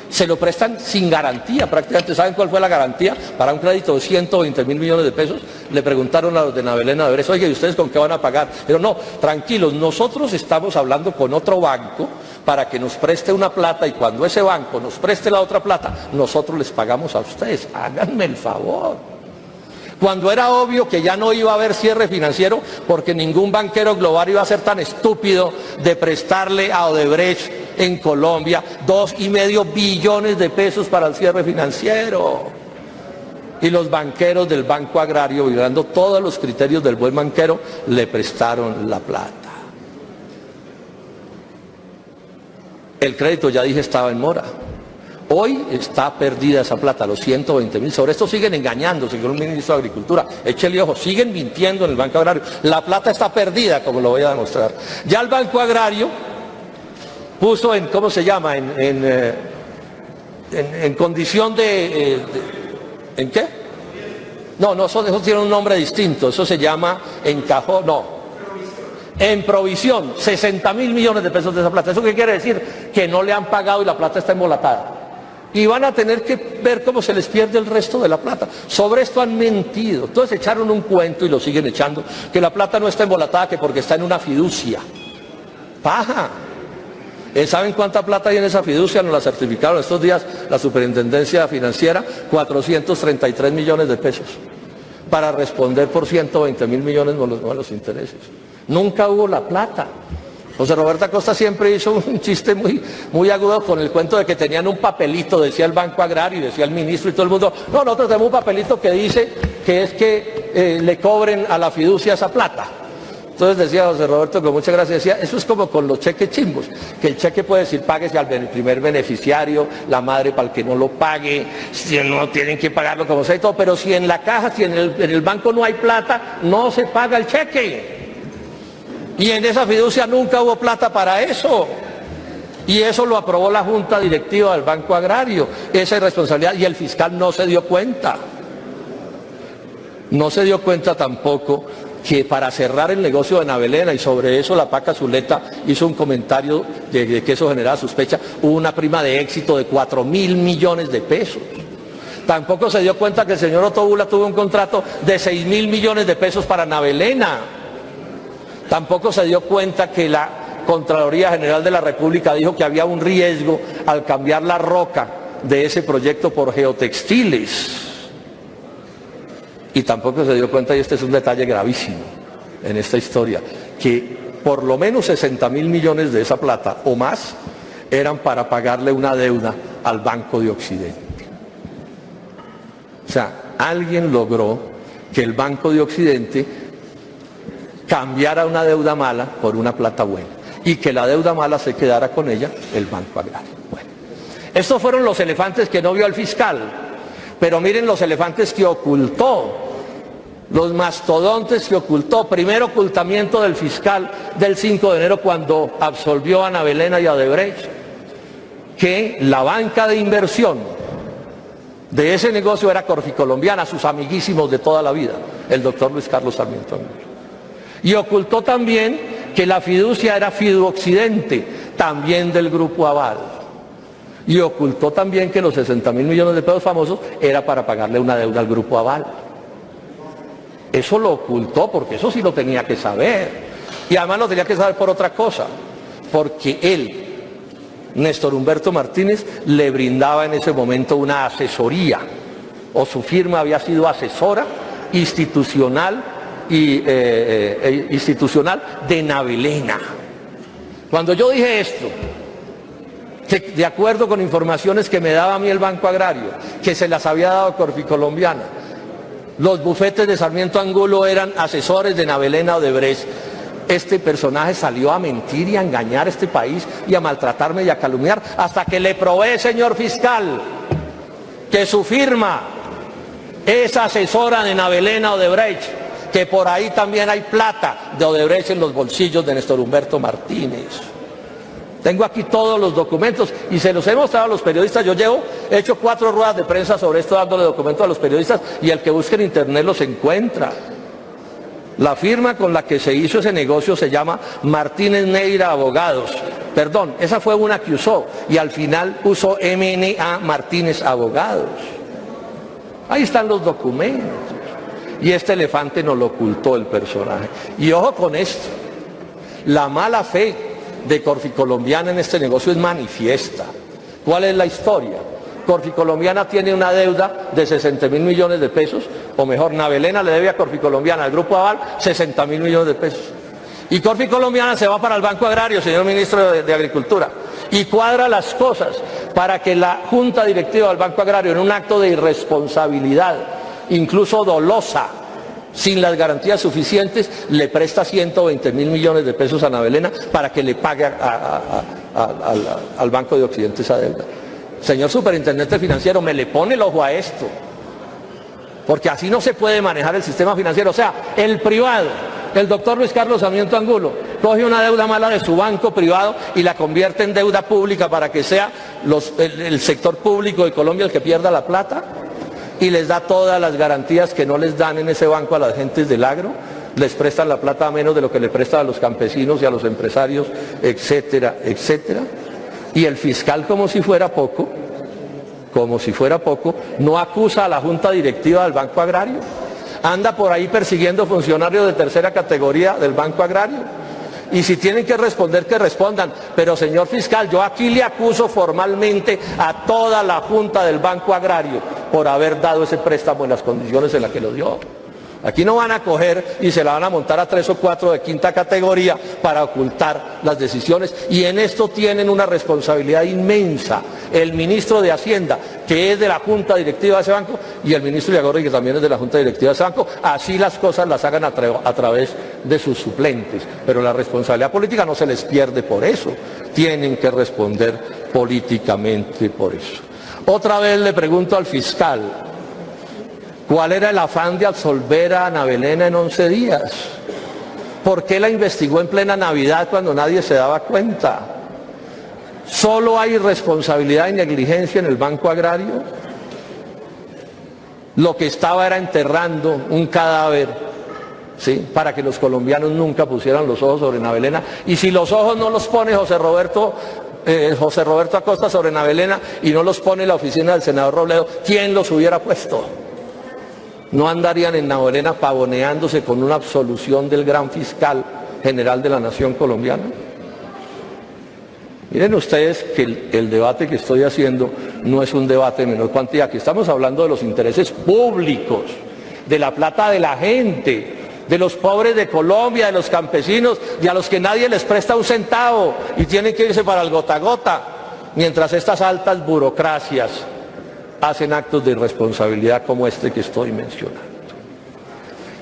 Se lo prestan sin garantía prácticamente. ¿Saben cuál fue la garantía? Para un crédito de 120.000 millones de pesos, le preguntaron a los de Navelena Odebrecht, oye, ¿y ustedes con qué van a pagar? Pero no, tranquilos, nosotros estamos hablando con otro banco para que nos preste una plata y cuando ese banco nos preste la otra plata, nosotros les pagamos a ustedes. Háganme el favor. Cuando era obvio que ya no iba a haber cierre financiero porque ningún banquero global iba a ser tan estúpido de prestarle a Odebrecht en Colombia 2,5 billones de pesos para el cierre financiero. Y los banqueros del Banco Agrario, violando todos los criterios del buen banquero, le prestaron la plata. El crédito, ya dije, estaba en mora. Hoy está perdida esa plata, los 120.000. Sobre esto siguen engañando, señor ministro de Agricultura. Échele ojo, siguen mintiendo en el Banco Agrario. La plata está perdida, como lo voy a demostrar. Ya el Banco Agrario puso en, ¿cómo se llama? En condición de ¿en qué? No, eso tiene un nombre distinto. Eso se llama en cajón, no. En provisión, 60.000 millones de pesos de esa plata. ¿Eso qué quiere decir? Que no le han pagado y la plata está embolatada. Y van a tener que ver cómo se les pierde el resto de la plata. Sobre esto han mentido. Entonces echaron un cuento y lo siguen echando, que la plata no está embolatada, que porque está en una fiducia. Paja. ¿Saben cuánta plata hay en esa fiducia? Nos la certificaron estos días la Superintendencia Financiera, 433 millones de pesos, para responder por 120.000 millones de los intereses. Nunca hubo la plata. José Roberto Acosta siempre hizo un chiste muy agudo con el cuento de que tenían un papelito, decía el Banco Agrario y decía el ministro y todo el mundo, no, nosotros tenemos un papelito que dice que es que le cobren a la fiducia esa plata. Entonces decía José Roberto con mucha gracia, decía, eso es como con los cheques chimbos, que el cheque puede decir páguese al primer beneficiario, la madre para el que no lo pague, si no tienen que pagarlo como sea y todo, pero si en la caja, si en el banco no hay plata, no se paga el cheque. Y en esa fiducia nunca hubo plata para eso. Y eso lo aprobó la Junta Directiva del Banco Agrario, esa irresponsabilidad, y el fiscal no se dio cuenta. No se dio cuenta tampoco que para cerrar el negocio de Navelena, y sobre eso la Paca Zuleta hizo un comentario de que eso generaba sospecha, hubo una prima de éxito de 4.000 millones de pesos. Tampoco se dio cuenta que el señor Otto Bula tuvo un contrato de 6.000 millones de pesos para Navelena. Tampoco se dio cuenta que la Contraloría General de la República dijo que había un riesgo al cambiar la roca de ese proyecto por geotextiles. Y tampoco se dio cuenta, y este es un detalle gravísimo en esta historia, que por lo menos 60.000 millones de esa plata o más eran para pagarle una deuda al Banco de Occidente. O sea, alguien logró que el Banco de Occidente cambiara una deuda mala por una plata buena y que la deuda mala se quedara con ella el Banco Agrario. Bueno, estos fueron los elefantes que no vio el fiscal, pero miren los elefantes que ocultó, los mastodontes que ocultó. Primer ocultamiento del fiscal del 5 de enero cuando absolvió a Navelena y a Odebrecht, que la banca de inversión de ese negocio era Corficolombiana, sus amiguísimos de toda la vida, el doctor Luis Carlos Sarmiento Angulo. Y ocultó también que la fiducia era Fiduoccidente, también del Grupo Aval. Y ocultó también que los 60.000 millones de pesos famosos era para pagarle una deuda al Grupo Aval. Eso lo ocultó porque eso sí lo tenía que saber. Y además lo tenía que saber por otra cosa, porque él, Néstor Humberto Martínez, le brindaba en ese momento una asesoría, o su firma había sido asesora institucional de Navelena. Cuando yo dije esto, de acuerdo con informaciones que me daba a mí el Banco Agrario, que se las había dado Corficolombiana, los bufetes de Sarmiento Angulo eran asesores de Navelena Odebrecht, este personaje salió a mentir y a engañar a este país y a maltratarme y a calumniar, hasta que le probé, señor fiscal, que su firma es asesora de Navelena Odebrecht, que por ahí también hay plata de Odebrecht en los bolsillos de Néstor Humberto Martínez. Tengo aquí todos los documentos y se los he mostrado a los periodistas. Yo he hecho 4 ruedas de prensa sobre esto, dándole documentos a los periodistas, y el que busque en internet los encuentra. La firma con la que se hizo ese negocio se llama Martínez Neira Abogados. Perdón, esa fue una que usó, y al final usó MNA Martínez Abogados. Ahí están los documentos. Y este elefante nos lo ocultó el personaje. Y ojo con esto, la mala fe de Corficolombiana en este negocio es manifiesta. ¿Cuál es la historia? Corficolombiana tiene una deuda de 60.000 millones de pesos, o mejor, Navelena le debe a Corficolombiana, al Grupo Aval, 60.000 millones de pesos. Y Corficolombiana se va para el Banco Agrario, señor ministro de Agricultura, y cuadra las cosas para que la Junta Directiva del Banco Agrario, en un acto de irresponsabilidad, incluso dolosa, sin las garantías suficientes, le presta 120.000 millones de pesos a Navelena para que le pague al Banco de Occidente esa deuda. Señor superintendente financiero, me le pone el ojo a esto, porque así no se puede manejar el sistema financiero. O sea, el privado, el doctor Luis Carlos Sarmiento Angulo, coge una deuda mala de su banco privado y la convierte en deuda pública para que sea el sector público de Colombia el que pierda la plata, y les da todas las garantías que no les dan en ese banco a las gentes del agro, les prestan la plata a menos de lo que le prestan a los campesinos y a los empresarios, etcétera, etcétera. Y el fiscal, como si fuera poco, no acusa a la Junta Directiva del Banco Agrario. Anda por ahí persiguiendo funcionarios de tercera categoría del Banco Agrario. Y si tienen que responder, que respondan. Pero, señor fiscal, yo aquí le acuso formalmente a toda la Junta del Banco Agrario por haber dado ese préstamo en las condiciones en las que lo dio. Aquí no van a coger y se la van a montar a 3 o 4 de quinta categoría para ocultar las decisiones. Y en esto tienen una responsabilidad inmensa el ministro de Hacienda, que es de la Junta Directiva de ese banco, y el ministro Iragorri, que también es de la Junta Directiva de ese banco. Así las cosas las hagan a través de sus suplentes. Pero la responsabilidad política no se les pierde por eso. Tienen que responder políticamente por eso. Otra vez le pregunto al fiscal, ¿cuál era el afán de absolver a Ana Belén en 11 días? ¿Por qué la investigó en plena Navidad cuando nadie se daba cuenta? ¿Solo hay responsabilidad y negligencia en el Banco Agrario? Lo que estaba era enterrando un cadáver, ¿sí?, para que los colombianos nunca pusieran los ojos sobre Ana Belén. Y si los ojos no los pone José Roberto Acosta sobre Ana Belén y no los pone la oficina del senador Robledo, ¿quién los hubiera puesto? No andarían en Ana Belén pavoneándose con una absolución del gran fiscal general de la nación colombiana. Miren ustedes que el debate que estoy haciendo no es un debate de menor cuantía. Aquí estamos hablando de los intereses públicos, de la plata de la gente, de los pobres de Colombia, de los campesinos, y a los que nadie les presta un centavo y tienen que irse para el gota a gota, mientras estas altas burocracias hacen actos de irresponsabilidad como este que estoy mencionando.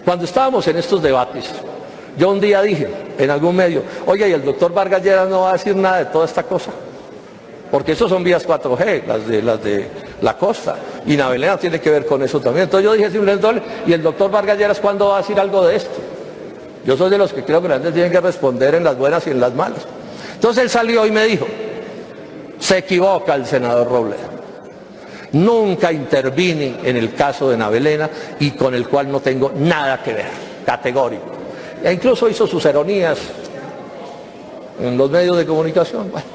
Cuando estábamos en estos debates, yo un día dije en algún medio, oye, ¿y el doctor Vargas Lleras no va a decir nada de toda esta cosa? Porque esos son vías 4G, las de la costa, y Ana Belén tiene que ver con eso también. Entonces yo dije simplemente, ¿y el doctor Vargas Lleras cuándo va a decir algo de esto? Yo soy de los que creo que la gente tiene que responder en las buenas y en las malas. Entonces él salió y me dijo, se equivoca el senador Robledo. Nunca intervine en el caso de Ana Belén y con el cual no tengo nada que ver, categórico. E incluso hizo sus ironías en los medios de comunicación. Bueno,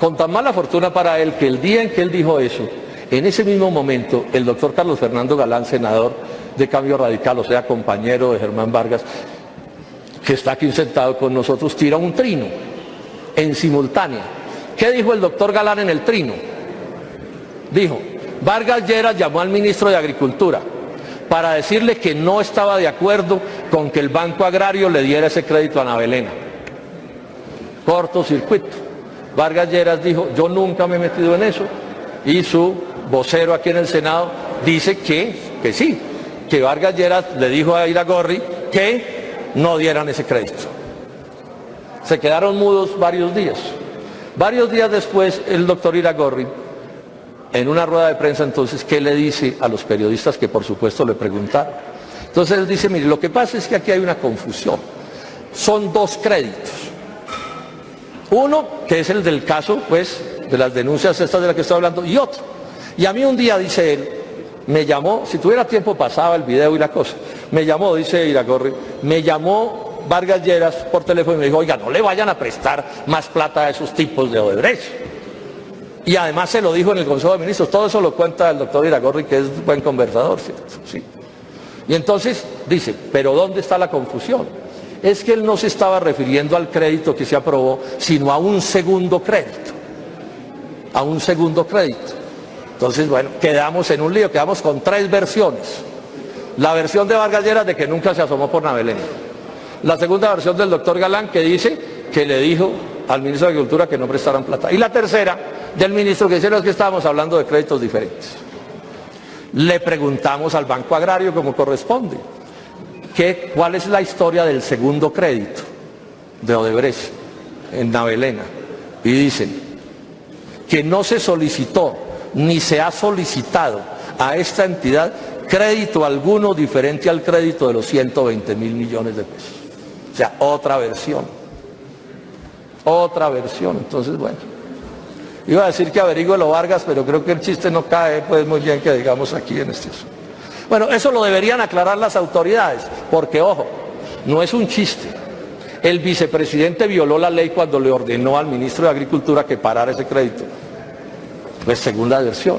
con tan mala fortuna para él que el día en que él dijo eso, en ese mismo momento, el doctor Carlos Fernando Galán, senador de Cambio Radical, o sea, compañero de Germán Vargas, que está aquí sentado con nosotros, tira un trino en simultánea. ¿Qué dijo el doctor Galán en el trino? Dijo, Vargas Lleras llamó al ministro de Agricultura para decirle que no estaba de acuerdo con que el Banco Agrario le diera ese crédito a Ana Belén. Cortocircuito. Vargas Lleras dijo, yo nunca me he metido en eso, y su vocero aquí en el Senado dice que sí, que Vargas Lleras le dijo a Iragorri que no dieran ese crédito. Se quedaron mudos varios días. Varios días después, el doctor Iragorri, en una rueda de prensa entonces, ¿qué le dice a los periodistas que por supuesto le preguntaron? Entonces él dice, mire, lo que pasa es que aquí hay una confusión. Son dos créditos. Uno, que es el del caso, pues, de las denuncias estas de las que estoy hablando, y otro. Y a mí un día, dice él, me llamó, si tuviera tiempo pasaba el video y la cosa, me llamó, dice Iragorri, me llamó Vargas Lleras por teléfono y me dijo, oiga, no le vayan a prestar más plata a esos tipos de Odebrecht. Y además se lo dijo en el Consejo de Ministros, todo eso lo cuenta el doctor Iragorri, que es buen conversador, ¿cierto? Sí. Y entonces dice, pero ¿dónde está la confusión? Es que él no se estaba refiriendo al crédito que se aprobó, sino a un segundo crédito. A un segundo crédito. Entonces, bueno, quedamos en un lío, quedamos con tres versiones. La versión de Vargas Lleras de que nunca se asomó por Ana Belén. La segunda versión del doctor Galán, que dice que le dijo al ministro de Agricultura que no prestaran plata. Y la tercera del ministro, que dice, no, es que estábamos hablando de créditos diferentes. Le preguntamos al Banco Agrario como corresponde, ¿cuál es la historia del segundo crédito de Odebrecht en Ana Belén? Y dicen que no se solicitó ni se ha solicitado a esta entidad crédito alguno diferente al crédito de los 120.000 millones de pesos. O sea, otra versión. Otra versión. Entonces, bueno, iba a decir que averígüelo Vargas, pero creo que el chiste no cae pues muy bien que digamos aquí en este asunto. Bueno, eso lo deberían aclarar las autoridades, porque ojo, no es un chiste. El vicepresidente violó la ley cuando le ordenó al ministro de Agricultura que parara ese crédito. Pues segunda versión.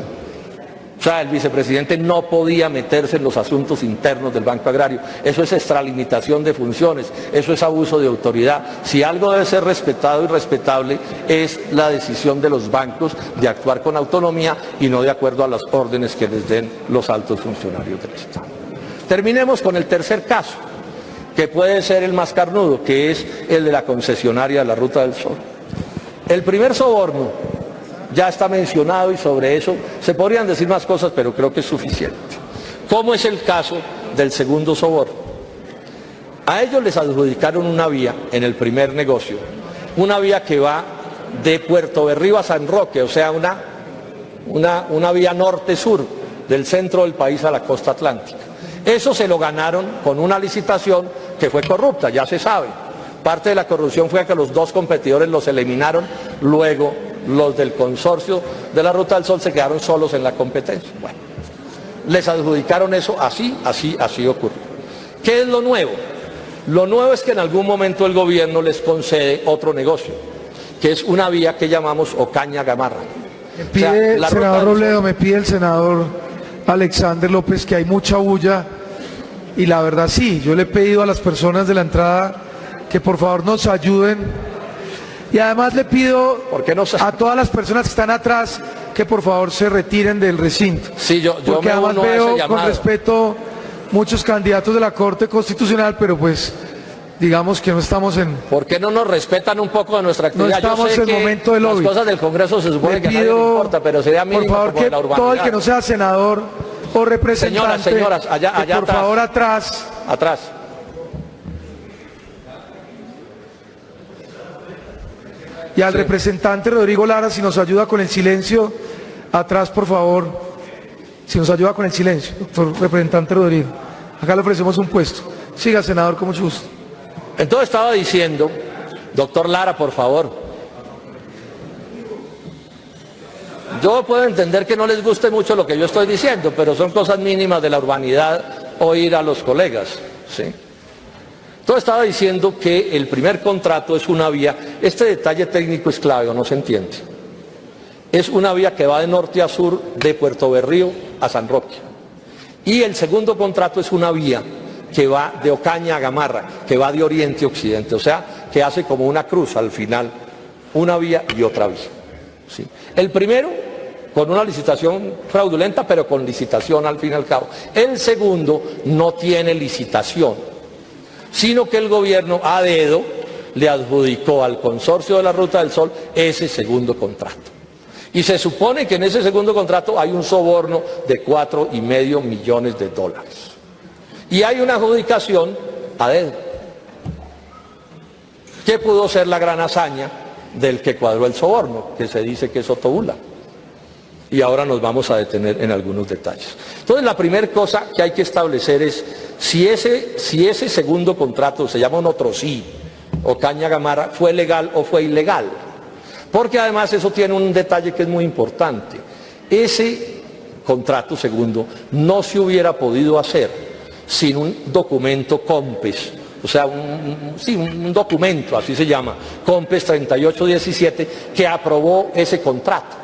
O sea, el vicepresidente no podía meterse en los asuntos internos del Banco Agrario. Eso es extralimitación de funciones, eso es abuso de autoridad. Si algo debe ser respetado y respetable es la decisión de los bancos de actuar con autonomía y no de acuerdo a las órdenes que les den los altos funcionarios del Estado. Terminemos con el tercer caso, que puede ser el más carnudo, que es el de la concesionaria de la Ruta del Sol. El primer soborno ya está mencionado y sobre eso se podrían decir más cosas, pero creo que es suficiente. ¿Cómo es el caso del segundo soborno? A ellos les adjudicaron una vía en el primer negocio, una vía que va de Puerto Berrío a San Roque, o sea, una vía norte-sur del centro del país a la costa atlántica. Eso se lo ganaron con una licitación que fue corrupta, ya se sabe. Parte de la corrupción fue que los dos competidores los eliminaron, luego los del consorcio de la Ruta del Sol se quedaron solos en la competencia. Bueno, les adjudicaron eso, así ocurrió. ¿Qué es lo nuevo? Lo nuevo es que en algún momento el gobierno les concede otro negocio, que es una vía que llamamos Ocaña-Gamarra. Me pide, senador Robledo, me pide el senador Alexander López que hay mucha bulla y la verdad sí, yo le he pedido a las personas de la entrada que por favor nos ayuden y además le pido a todas las personas que están atrás que por favor se retiren del recinto. Sí, yo porque me además uno a ese veo llamado. con respeto muchos candidatos de la Corte Constitucional, pero pues digamos que no estamos en... ¿Por qué no nos respetan un poco de nuestra actividad? No estamos Yo sé en que momento de lobby. las cosas del Congreso se supone Le que a nadie le importa, pero sería mínimo por favor como de que la urbanidad. todo el que no sea senador o representante, Señoras, allá que por atrás. favor atrás. Atrás. Y al representante Rodrigo Lara, si nos ayuda con el silencio, atrás por favor, si nos ayuda con el silencio, doctor representante Rodrigo. Acá le ofrecemos un puesto. Siga, senador, con mucho gusto. Entonces estaba diciendo, doctor Lara, por favor. Yo puedo entender que no les guste mucho lo que yo estoy diciendo, pero son cosas mínimas de la urbanidad oír a los colegas, ¿sí? Entonces estaba diciendo que el primer contrato es una vía, este detalle técnico es clave, ¿o no se entiende? Es una vía que va de norte a sur de Puerto Berrío a San Roque. Y el segundo contrato es una vía que va de Ocaña a Gamarra, que va de oriente a occidente, o sea, que hace como una cruz al final, una vía y otra vía, ¿sí? El primero, con una licitación fraudulenta, pero con licitación al fin y al cabo. El segundo no tiene licitación, sino que el gobierno a dedo le adjudicó al consorcio de la Ruta del Sol ese segundo contrato. Y se supone que en ese segundo contrato hay un soborno de $4,5 millones. Y hay una adjudicación a dedo, que pudo ser la gran hazaña del que cuadró el soborno, que se dice que es Otto Bula. Y ahora nos vamos a detener en algunos detalles. Entonces la primera cosa que hay que establecer es si ese segundo contrato, se llama un otro sí, Ocaña-Gamarra, fue legal o fue ilegal. Porque además eso tiene un detalle que es muy importante. Ese contrato segundo no se hubiera podido hacer sin un documento COMPES, o sea, un documento, así se llama, COMPES 3817, que aprobó ese contrato.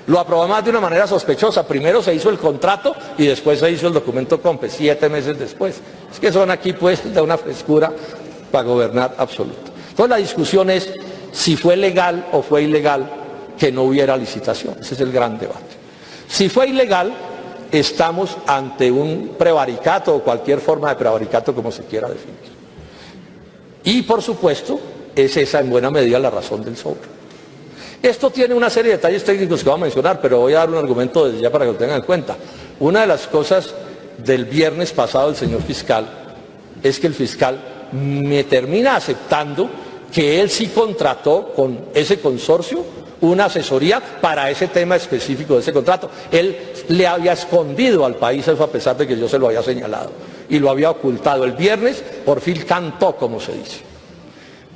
Lo aprobó más de una manera sospechosa. Primero se hizo el contrato y después se hizo el documento COMPES, 7 meses después. Es que son aquí pues de una frescura para gobernar absoluta. Entonces la discusión es si fue legal o fue ilegal que no hubiera licitación. Ese es el gran debate. Si fue ilegal, estamos ante un prevaricato o cualquier forma de prevaricato como se quiera definir. Y por supuesto, es esa en buena medida la razón del soborno. Esto tiene una serie de detalles técnicos que voy a mencionar, pero voy a dar un argumento desde ya para que lo tengan en cuenta. Una de las cosas del viernes pasado del señor fiscal es que el fiscal me termina aceptando que él sí contrató con ese consorcio una asesoría para ese tema específico de ese contrato. Él le había escondido al país eso a pesar de que yo se lo había señalado y lo había ocultado. El viernes por fin cantó, como se dice.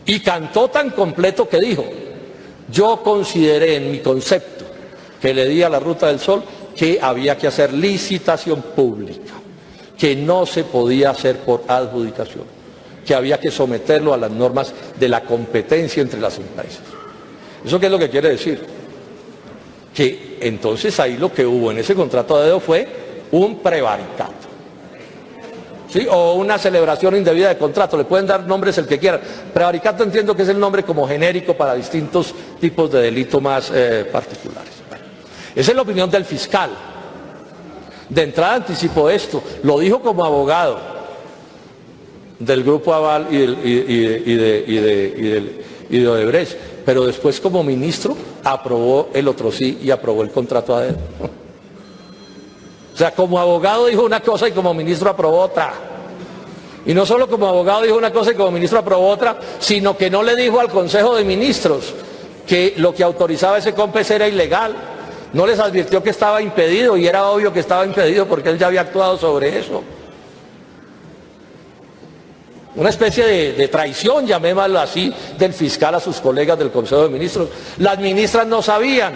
Y cantó tan completo que dijo: yo consideré en mi concepto que le di a la Ruta del Sol que había que hacer licitación pública, que no se podía hacer por adjudicación, que había que someterlo a las normas de la competencia entre las empresas. ¿Eso qué es lo que quiere decir? Que entonces ahí lo que hubo en ese contrato a dedo fue un prevaricato, ¿sí? O una celebración indebida de contrato, le pueden dar nombres el que quieran. Prevaricato entiendo que es el nombre como genérico para distintos tipos de delito más particulares. Bueno, esa es la opinión del fiscal. De entrada anticipó esto, lo dijo como abogado del Grupo Aval y de Odebrecht, pero después como ministro aprobó el otro sí y aprobó el contrato a dedo. O sea, como abogado dijo una cosa y como ministro aprobó otra. Y no solo como abogado dijo una cosa y como ministro aprobó otra, sino que no le dijo al Consejo de Ministros que lo que autorizaba ese COMPES era ilegal. No les advirtió que estaba impedido, y era obvio que estaba impedido porque él ya había actuado sobre eso. Una especie de traición, llamémoslo así, del fiscal a sus colegas del Consejo de Ministros. Las ministras no sabían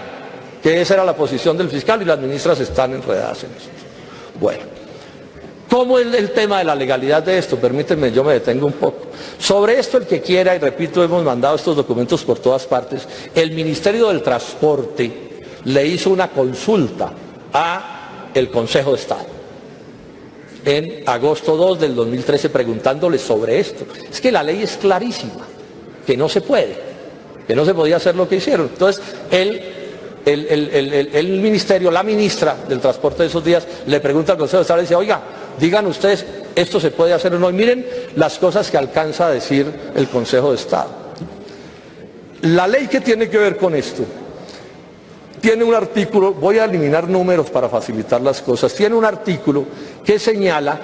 que esa era la posición del fiscal y las ministras están enredadas en eso. Bueno, ¿cómo es el tema de la legalidad de esto? Permítanme, yo me detengo un poco. Sobre esto, el que quiera, y repito, hemos mandado estos documentos por todas partes, el Ministerio del Transporte le hizo una consulta a el Consejo de Estado en agosto 2 del 2013 preguntándole sobre esto. Es que la ley es clarísima, que no se puede, que no se podía hacer lo que hicieron. Entonces, el ministerio, la ministra del Transporte de esos días, le pregunta al Consejo de Estado y dice, oiga, digan ustedes, ¿esto se puede hacer o no? Y miren las cosas que alcanza a decir el Consejo de Estado. La ley que tiene que ver con esto tiene un artículo, voy a eliminar números para facilitar las cosas, tiene un artículo que señala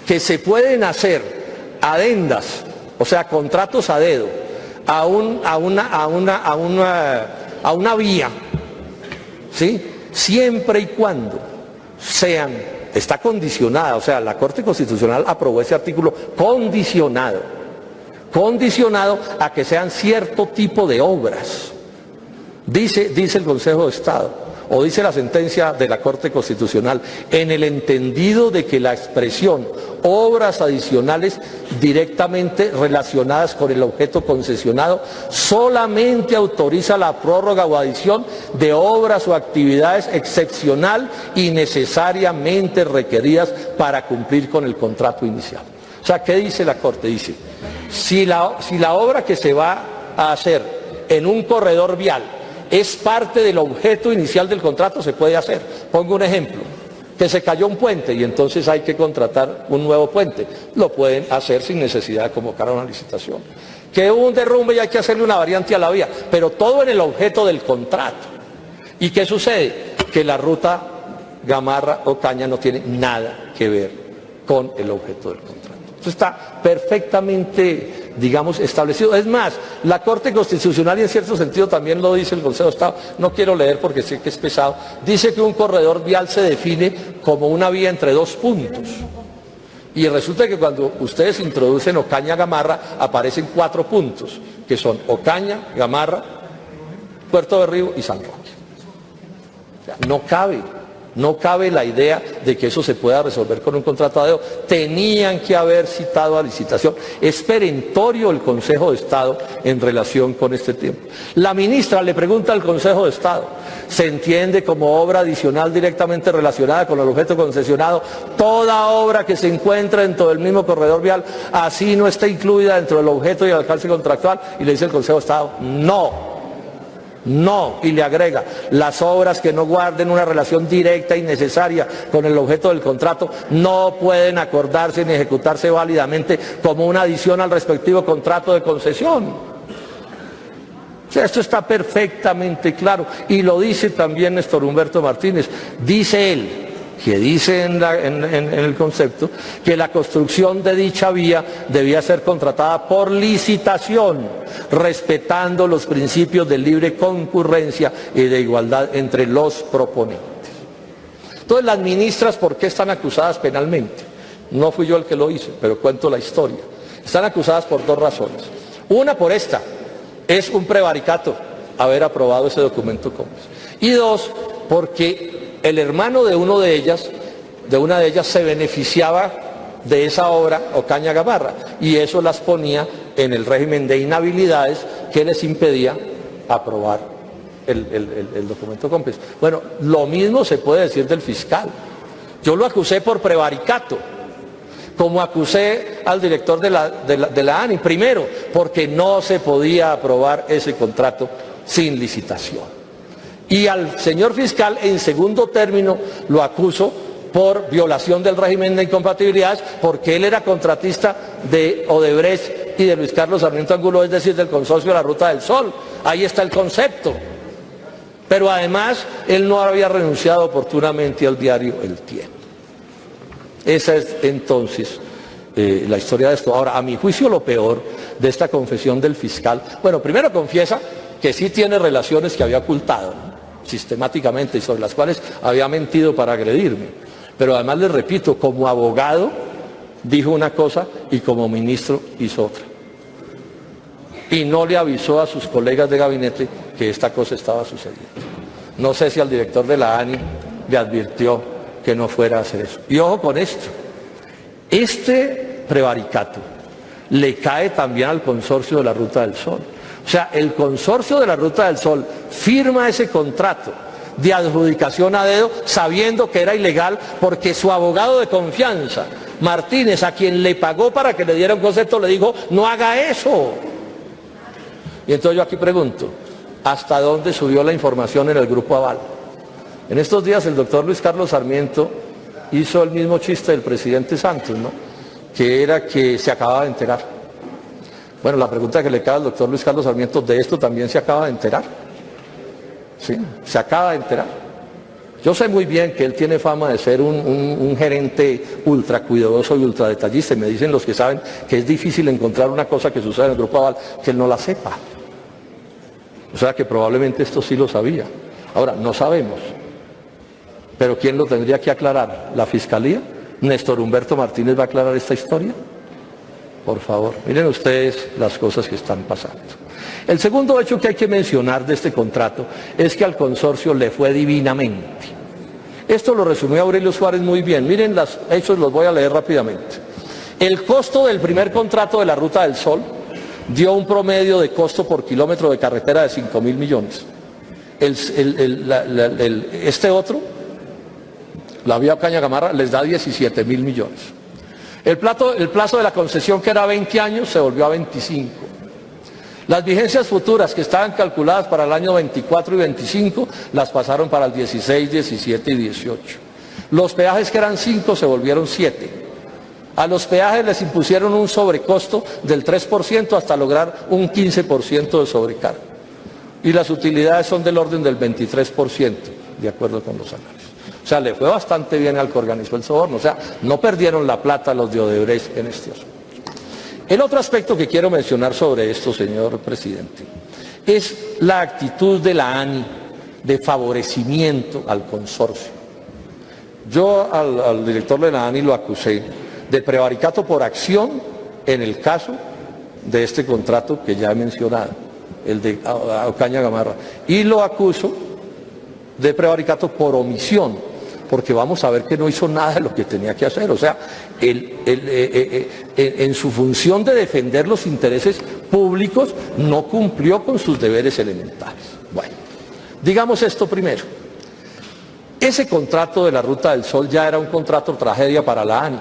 que se pueden hacer adendas, o sea, contratos a dedo, a una vía, ¿sí? Siempre y cuando está condicionada, o sea, la Corte Constitucional aprobó ese artículo condicionado a que sean cierto tipo de obras. Dice el Consejo de Estado, o dice la sentencia de la Corte Constitucional, en el entendido de que la expresión obras adicionales directamente relacionadas con el objeto concesionado solamente autoriza la prórroga o adición de obras o actividades excepcional y necesariamente requeridas para cumplir con el contrato inicial. O sea, ¿qué dice la Corte? Dice, si la obra que se va a hacer en un corredor vial es parte del objeto inicial del contrato, se puede hacer. Pongo un ejemplo, que se cayó un puente y entonces hay que contratar un nuevo puente. Lo pueden hacer sin necesidad de convocar a una licitación. Que hubo un derrumbe y hay que hacerle una variante a la vía, pero todo en el objeto del contrato. ¿Y qué sucede? Que la ruta Gamarra-Ocaña no tiene nada que ver con el objeto del contrato. Eso está perfectamente, digamos, establecido. Es más, la Corte Constitucional, y en cierto sentido también lo dice el Consejo de Estado, no quiero leer porque sé que es pesado, dice que un corredor vial se define como una vía entre dos puntos. Y resulta que cuando ustedes introducen Ocaña-Gamarra, aparecen 4 puntos, que son Ocaña, Gamarra, Puerto Berrío y San Roque. O sea, no cabe la idea de que eso se pueda resolver con un contrato a dedo. Tenían que haber citado a licitación. Es perentorio el Consejo de Estado en relación con este tema. La ministra le pregunta al Consejo de Estado, ¿se entiende como obra adicional directamente relacionada con el objeto concesionado toda obra que se encuentra dentro del mismo corredor vial, así no está incluida dentro del objeto y el alcance contractual? Y le dice el Consejo de Estado, no, y le agrega, las obras que no guarden una relación directa y necesaria con el objeto del contrato no pueden acordarse ni ejecutarse válidamente como una adición al respectivo contrato de concesión. O sea, esto está perfectamente claro, y lo dice también Néstor Humberto Martínez. Dice él, que dice en el concepto, que la construcción de dicha vía debía ser contratada por licitación, respetando los principios de libre concurrencia y de igualdad entre los proponentes. Entonces, las ministras, ¿por qué están acusadas penalmente? No fui yo el que lo hice, pero cuento la historia. Están acusadas por 2 razones. Una, por esta, es un prevaricato haber aprobado ese documento COMPES. Y 2, porque el hermano de una de ellas se beneficiaba de esa obra Ocaña-Gamarra, y eso las ponía en el régimen de inhabilidades que les impedía aprobar el documento COMPES. Bueno, lo mismo se puede decir del fiscal. Yo lo acusé por prevaricato, como acusé al director de la ANI, primero, porque no se podía aprobar ese contrato sin licitación. Y al señor fiscal en segundo término lo acuso por violación del régimen de incompatibilidades, porque él era contratista de Odebrecht y de Luis Carlos Sarmiento Angulo, es decir, del consorcio de la Ruta del Sol. Ahí está el concepto. Pero además, él no había renunciado oportunamente al diario El Tiempo. Esa es entonces la historia de esto. Ahora, a mi juicio, lo peor de esta confesión del fiscal, bueno, primero confiesa que sí tiene relaciones que había ocultado, ¿no?, sistemáticamente, y sobre las cuales había mentido para agredirme. Pero además, les repito, como abogado dijo una cosa y como ministro hizo otra. Y no le avisó a sus colegas de gabinete que esta cosa estaba sucediendo. No sé si al director de la ANI le advirtió que no fuera a hacer eso. Y ojo con esto, este prevaricato le cae también al consorcio de la Ruta del Sol. O sea, el consorcio de la Ruta del Sol firma ese contrato de adjudicación a dedo sabiendo que era ilegal, porque su abogado de confianza, Martínez, a quien le pagó para que le diera un concepto, le dijo: no haga eso. Y entonces yo aquí pregunto, ¿hasta dónde subió la información en el Grupo Aval? En estos días el doctor Luis Carlos Sarmiento hizo el mismo chiste del presidente Santos, ¿no?, que era que se acababa de enterar. Bueno, la pregunta que le cae al doctor Luis Carlos Sarmiento, ¿de esto también se acaba de enterar? Sí, se acaba de enterar. Yo sé muy bien que él tiene fama de ser un gerente ultra cuidadoso y ultra detallista, y me dicen los que saben que es difícil encontrar una cosa que suceda en el Grupo Aval que él no la sepa. O sea que probablemente esto sí lo sabía. Ahora, no sabemos. Pero ¿quién lo tendría que aclarar? ¿La Fiscalía? ¿Néstor Humberto Martínez va a aclarar esta historia? Por favor, miren ustedes las cosas que están pasando. El segundo hecho que hay que mencionar de este contrato es que al consorcio le fue divinamente. Esto lo resumió Aurelio Suárez muy bien. Miren los hechos, los voy a leer rápidamente. El costo del primer contrato de la Ruta del Sol dio un promedio de costo por kilómetro de carretera de 5.000 millones. Este otro, la vía Ocaña Gamarra, les da 17.000 millones. El plazo de la concesión, que era 20 años, se volvió a 25. Las vigencias futuras, que estaban calculadas para el año 24 y 25, las pasaron para el 16, 17 y 18. Los peajes, que eran 5, se volvieron 7. A los peajes les impusieron un sobrecosto del 3% hasta lograr un 15% de sobrecargo. Y las utilidades son del orden del 23%, de acuerdo con los análisis. O sea, le fue bastante bien al que organizó el soborno. O sea, no perdieron la plata los de Odebrecht en este asunto. El otro aspecto que quiero mencionar sobre esto, señor presidente, es la actitud de la ANI de favorecimiento al consorcio. Yo al director de la ANI lo acusé de prevaricato por acción en el caso de este contrato que ya he mencionado, el de Ocaña Gamarra, y lo acuso de prevaricato por omisión, porque vamos a ver que no hizo nada de lo que tenía que hacer. O sea, en su función de defender los intereses públicos, no cumplió con sus deberes elementales. Bueno, digamos esto primero. Ese contrato de la Ruta del Sol ya era un contrato tragedia para la ANI.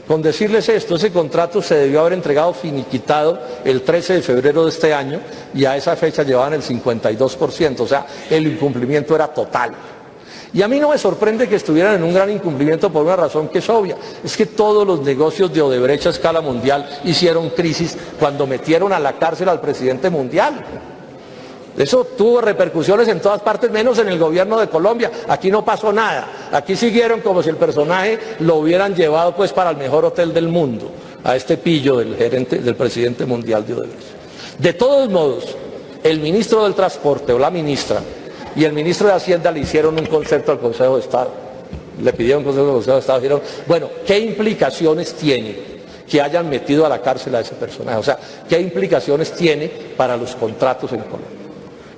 Con decirles esto, ese contrato se debió haber entregado finiquitado el 13 de febrero de este año, y a esa fecha llevaban el 52%, o sea, el incumplimiento era total. Y a mí no me sorprende que estuvieran en un gran incumplimiento por una razón que es obvia. Es que todos los negocios de Odebrecht a escala mundial hicieron crisis cuando metieron a la cárcel al presidente mundial. Eso tuvo repercusiones en todas partes, menos en el gobierno de Colombia. Aquí no pasó nada. Aquí siguieron como si el personaje lo hubieran llevado pues para el mejor hotel del mundo, a este pillo del presidente mundial de Odebrecht. De todos modos, el ministro del Transporte o la ministra y el ministro de Hacienda le hicieron un concepto al Consejo de Estado. Le pidieron un concepto al Consejo de Estado. Dijeron, bueno, ¿qué implicaciones tiene que hayan metido a la cárcel a ese personaje? O sea, ¿qué implicaciones tiene para los contratos en Colombia?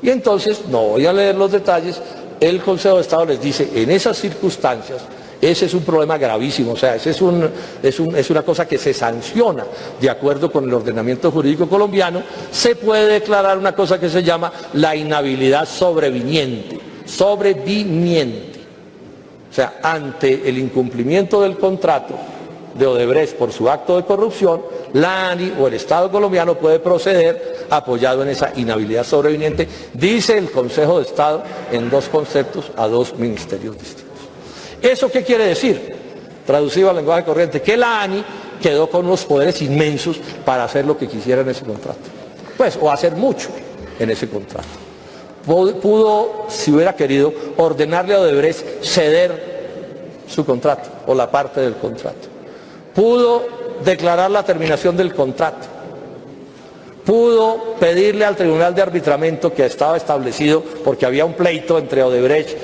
Y entonces, no voy a leer los detalles, el Consejo de Estado les dice, en esas circunstancias, ese es un problema gravísimo, o sea, ese es una cosa que se sanciona de acuerdo con el ordenamiento jurídico colombiano. Se puede declarar una cosa que se llama la inhabilidad sobreviniente. O sea, ante el incumplimiento del contrato de Odebrecht por su acto de corrupción, la ANI o el Estado colombiano puede proceder apoyado en esa inhabilidad sobreviniente, dice el Consejo de Estado en dos conceptos a dos ministerios distintos. ¿Eso qué quiere decir? Traducido al lenguaje corriente, que la ANI quedó con unos poderes inmensos para hacer lo que quisiera en ese contrato. Pues, o hacer mucho en ese contrato. Pudo, si hubiera querido, ordenarle a Odebrecht ceder su contrato o la parte del contrato. Pudo declarar la terminación del contrato. Pudo pedirle al Tribunal de Arbitramiento, que estaba establecido porque había un pleito entre Odebrecht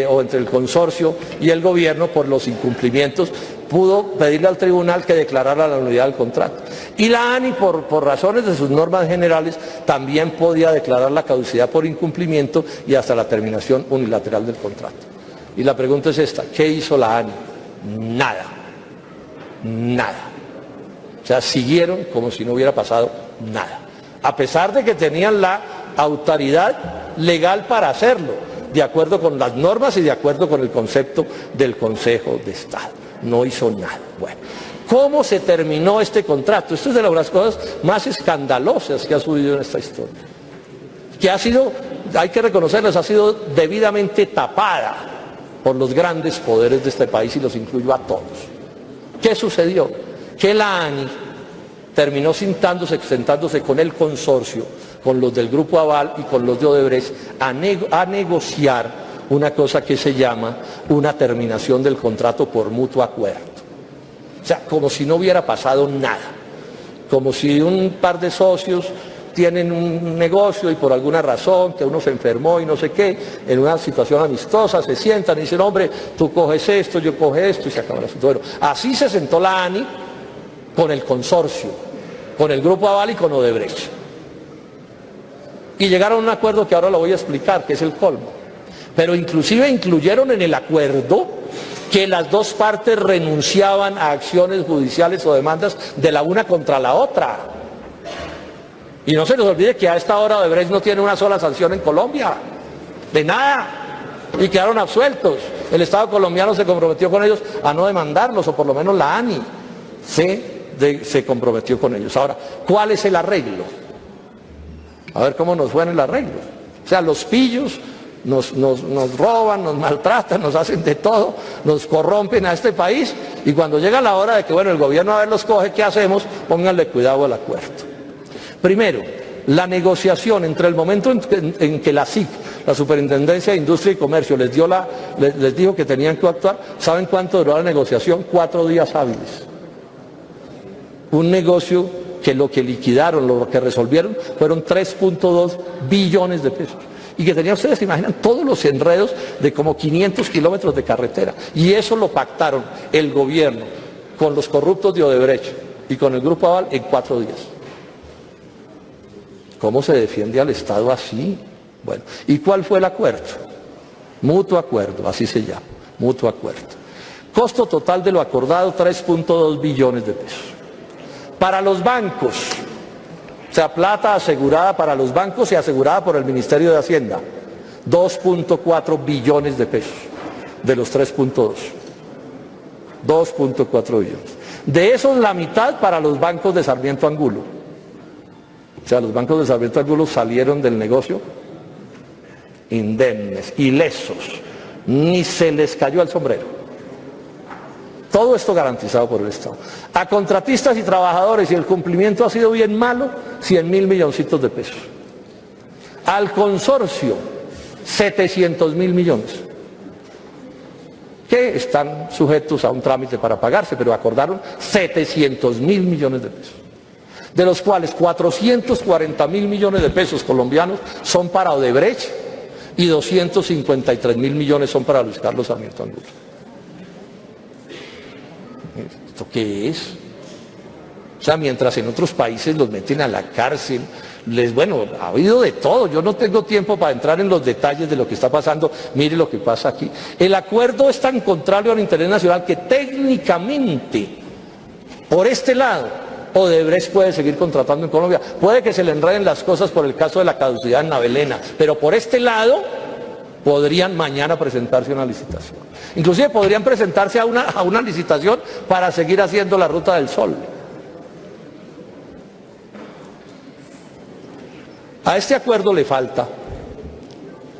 o entre el consorcio y el gobierno por los incumplimientos, pudo pedirle al tribunal que declarara la nulidad del contrato. Y la ANI, por razones de sus normas generales, también podía declarar la caducidad por incumplimiento y hasta la terminación unilateral del contrato. Y la pregunta es esta: ¿qué hizo la ANI? Nada. Nada. O sea, siguieron como si no hubiera pasado nada. A pesar de que tenían la autoridad legal para hacerlo, de acuerdo con las normas y de acuerdo con el concepto del Consejo de Estado. No hizo nada. Bueno, ¿cómo se terminó este contrato? Esto es de las cosas más escandalosas que ha sucedido en esta historia. Que ha sido, hay que reconocerles, ha sido debidamente tapada por los grandes poderes de este país, y los incluyo a todos. ¿Qué sucedió? Que la ANI terminó sentándose con el consorcio, con los del Grupo Aval y con los de Odebrecht, a negociar una cosa que se llama una terminación del contrato por mutuo acuerdo. O sea, como si no hubiera pasado nada. Como si un par de socios tienen un negocio y por alguna razón, que uno se enfermó y no sé qué, en una situación amistosa, se sientan y dicen, hombre, tú coges esto, yo coge esto, y se acaba el asunto. Bueno, así se sentó la ANI con el consorcio, con el Grupo Aval y con Odebrecht. Y llegaron a un acuerdo que ahora lo voy a explicar, que es el colmo. Pero inclusive incluyeron en el acuerdo que las dos partes renunciaban a acciones judiciales o demandas de la una contra la otra. Y no se nos olvide que a esta hora Odebrecht no tiene una sola sanción en Colombia, de nada, y quedaron absueltos. El Estado colombiano se comprometió con ellos a no demandarlos, o por lo menos la ANI se comprometió con ellos. Ahora, ¿cuál es el arreglo? A ver cómo nos fue en el arreglo. O sea, los pillos nos roban, nos maltratan, nos hacen de todo, nos corrompen a este país, y cuando llega la hora de que, bueno, el gobierno a ver los coge, ¿qué hacemos? Pónganle cuidado al acuerdo. Primero, la negociación entre el momento en que la SIC, la Superintendencia de Industria y Comercio, les dijo que tenían que actuar, ¿saben cuánto duró la negociación? 4 días hábiles. Un negocio que lo que liquidaron, lo que resolvieron, fueron 3.2 billones de pesos. Y que tenían, ustedes se imaginan, todos los enredos de como 500 kilómetros de carretera. Y eso lo pactaron el gobierno con los corruptos de Odebrecht y con el Grupo Aval en 4 días. ¿Cómo se defiende al Estado así? Bueno, ¿y cuál fue el acuerdo? Mutuo acuerdo, así se llama, mutuo acuerdo. Costo total de lo acordado, 3.2 billones de pesos. Para los bancos, o sea, plata asegurada para los bancos y asegurada por el Ministerio de Hacienda, 2.4 billones de pesos, de los 3.2. 2.4 billones. De esos, la mitad para los bancos de Sarmiento Angulo. O sea, los bancos de Sarmiento Angulo salieron del negocio indemnes, ilesos, ni se les cayó el sombrero. Todo esto garantizado por el Estado. A contratistas y trabajadores, y el cumplimiento ha sido bien malo, 100.000 milloncitos de pesos. Al consorcio, 700.000 millones, que están sujetos a un trámite para pagarse, pero acordaron 700.000 millones de pesos. De los cuales 440.000 millones de pesos colombianos son para Odebrecht y 253.000 millones son para Luis Carlos Sarmiento Angulo. ¿Esto qué es? O sea, mientras en otros países los meten a la cárcel, bueno, ha habido de todo. Yo no tengo tiempo para entrar en los detalles de lo que está pasando. Mire lo que pasa aquí. El acuerdo es tan contrario al interés nacional que técnicamente, por este lado, Odebrecht puede seguir contratando en Colombia. Puede que se le enreden las cosas por el caso de la caducidad en Navelena, pero por este lado podrían mañana presentarse a una licitación. Inclusive podrían presentarse a una licitación para seguir haciendo la Ruta del Sol. A este acuerdo le falta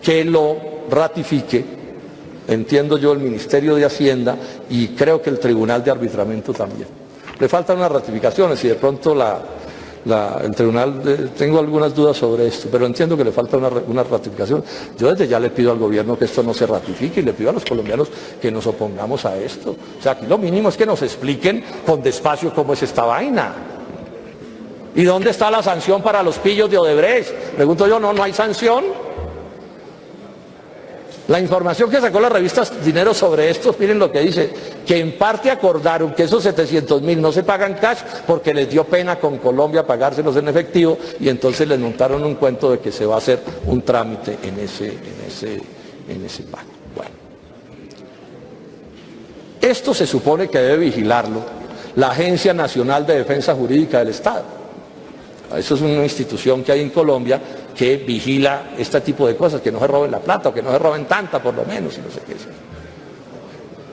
que lo ratifique, entiendo yo, el Ministerio de Hacienda y creo que el Tribunal de Arbitramiento también. Le faltan unas ratificaciones y de pronto el Tribunal, tengo algunas dudas sobre esto, pero entiendo que le falta una ratificación. Yo desde ya le pido al gobierno que esto no se ratifique y le pido a los colombianos que nos opongamos a esto. O sea, aquí lo mínimo es que nos expliquen con despacio cómo es esta vaina. ¿Y dónde está la sanción para los pillos de Odebrecht? Pregunto yo, no hay sanción. La información que sacó la revista Dinero sobre esto, miren lo que dice, que en parte acordaron que esos 700.000 no se pagan cash porque les dio pena con Colombia pagárselos en efectivo y entonces les montaron un cuento de que se va a hacer un trámite en ese pago. Bueno, esto se supone que debe vigilarlo la Agencia Nacional de Defensa Jurídica del Estado. Eso es una institución que hay en Colombia que vigila este tipo de cosas, que no se roben la plata o que no se roben tanta por lo menos y no sé qué es.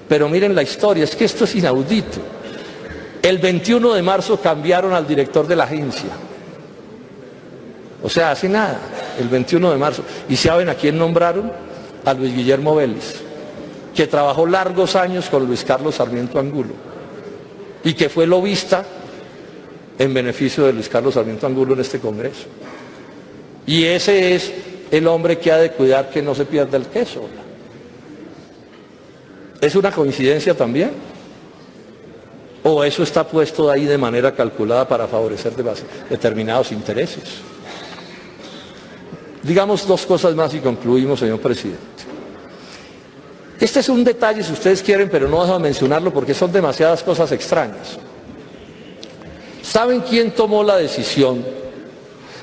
Pero miren la historia, es que esto es inaudito. El 21 de marzo cambiaron al director de la agencia. O sea, hace nada, el 21 de marzo. ¿Y saben a quién nombraron? A Luis Guillermo Vélez, que trabajó largos años con Luis Carlos Sarmiento Angulo y que fue lobista en beneficio de Luis Carlos Sarmiento Angulo en este Congreso. Y ese es el hombre que ha de cuidar que no se pierda el queso. ¿Es una coincidencia también? ¿O eso está puesto ahí de manera calculada para favorecer determinados intereses? Digamos dos cosas más y concluimos, señor presidente. Este es un detalle, si ustedes quieren, pero no dejo de mencionarlo porque son demasiadas cosas extrañas. ¿Saben quién tomó la decisión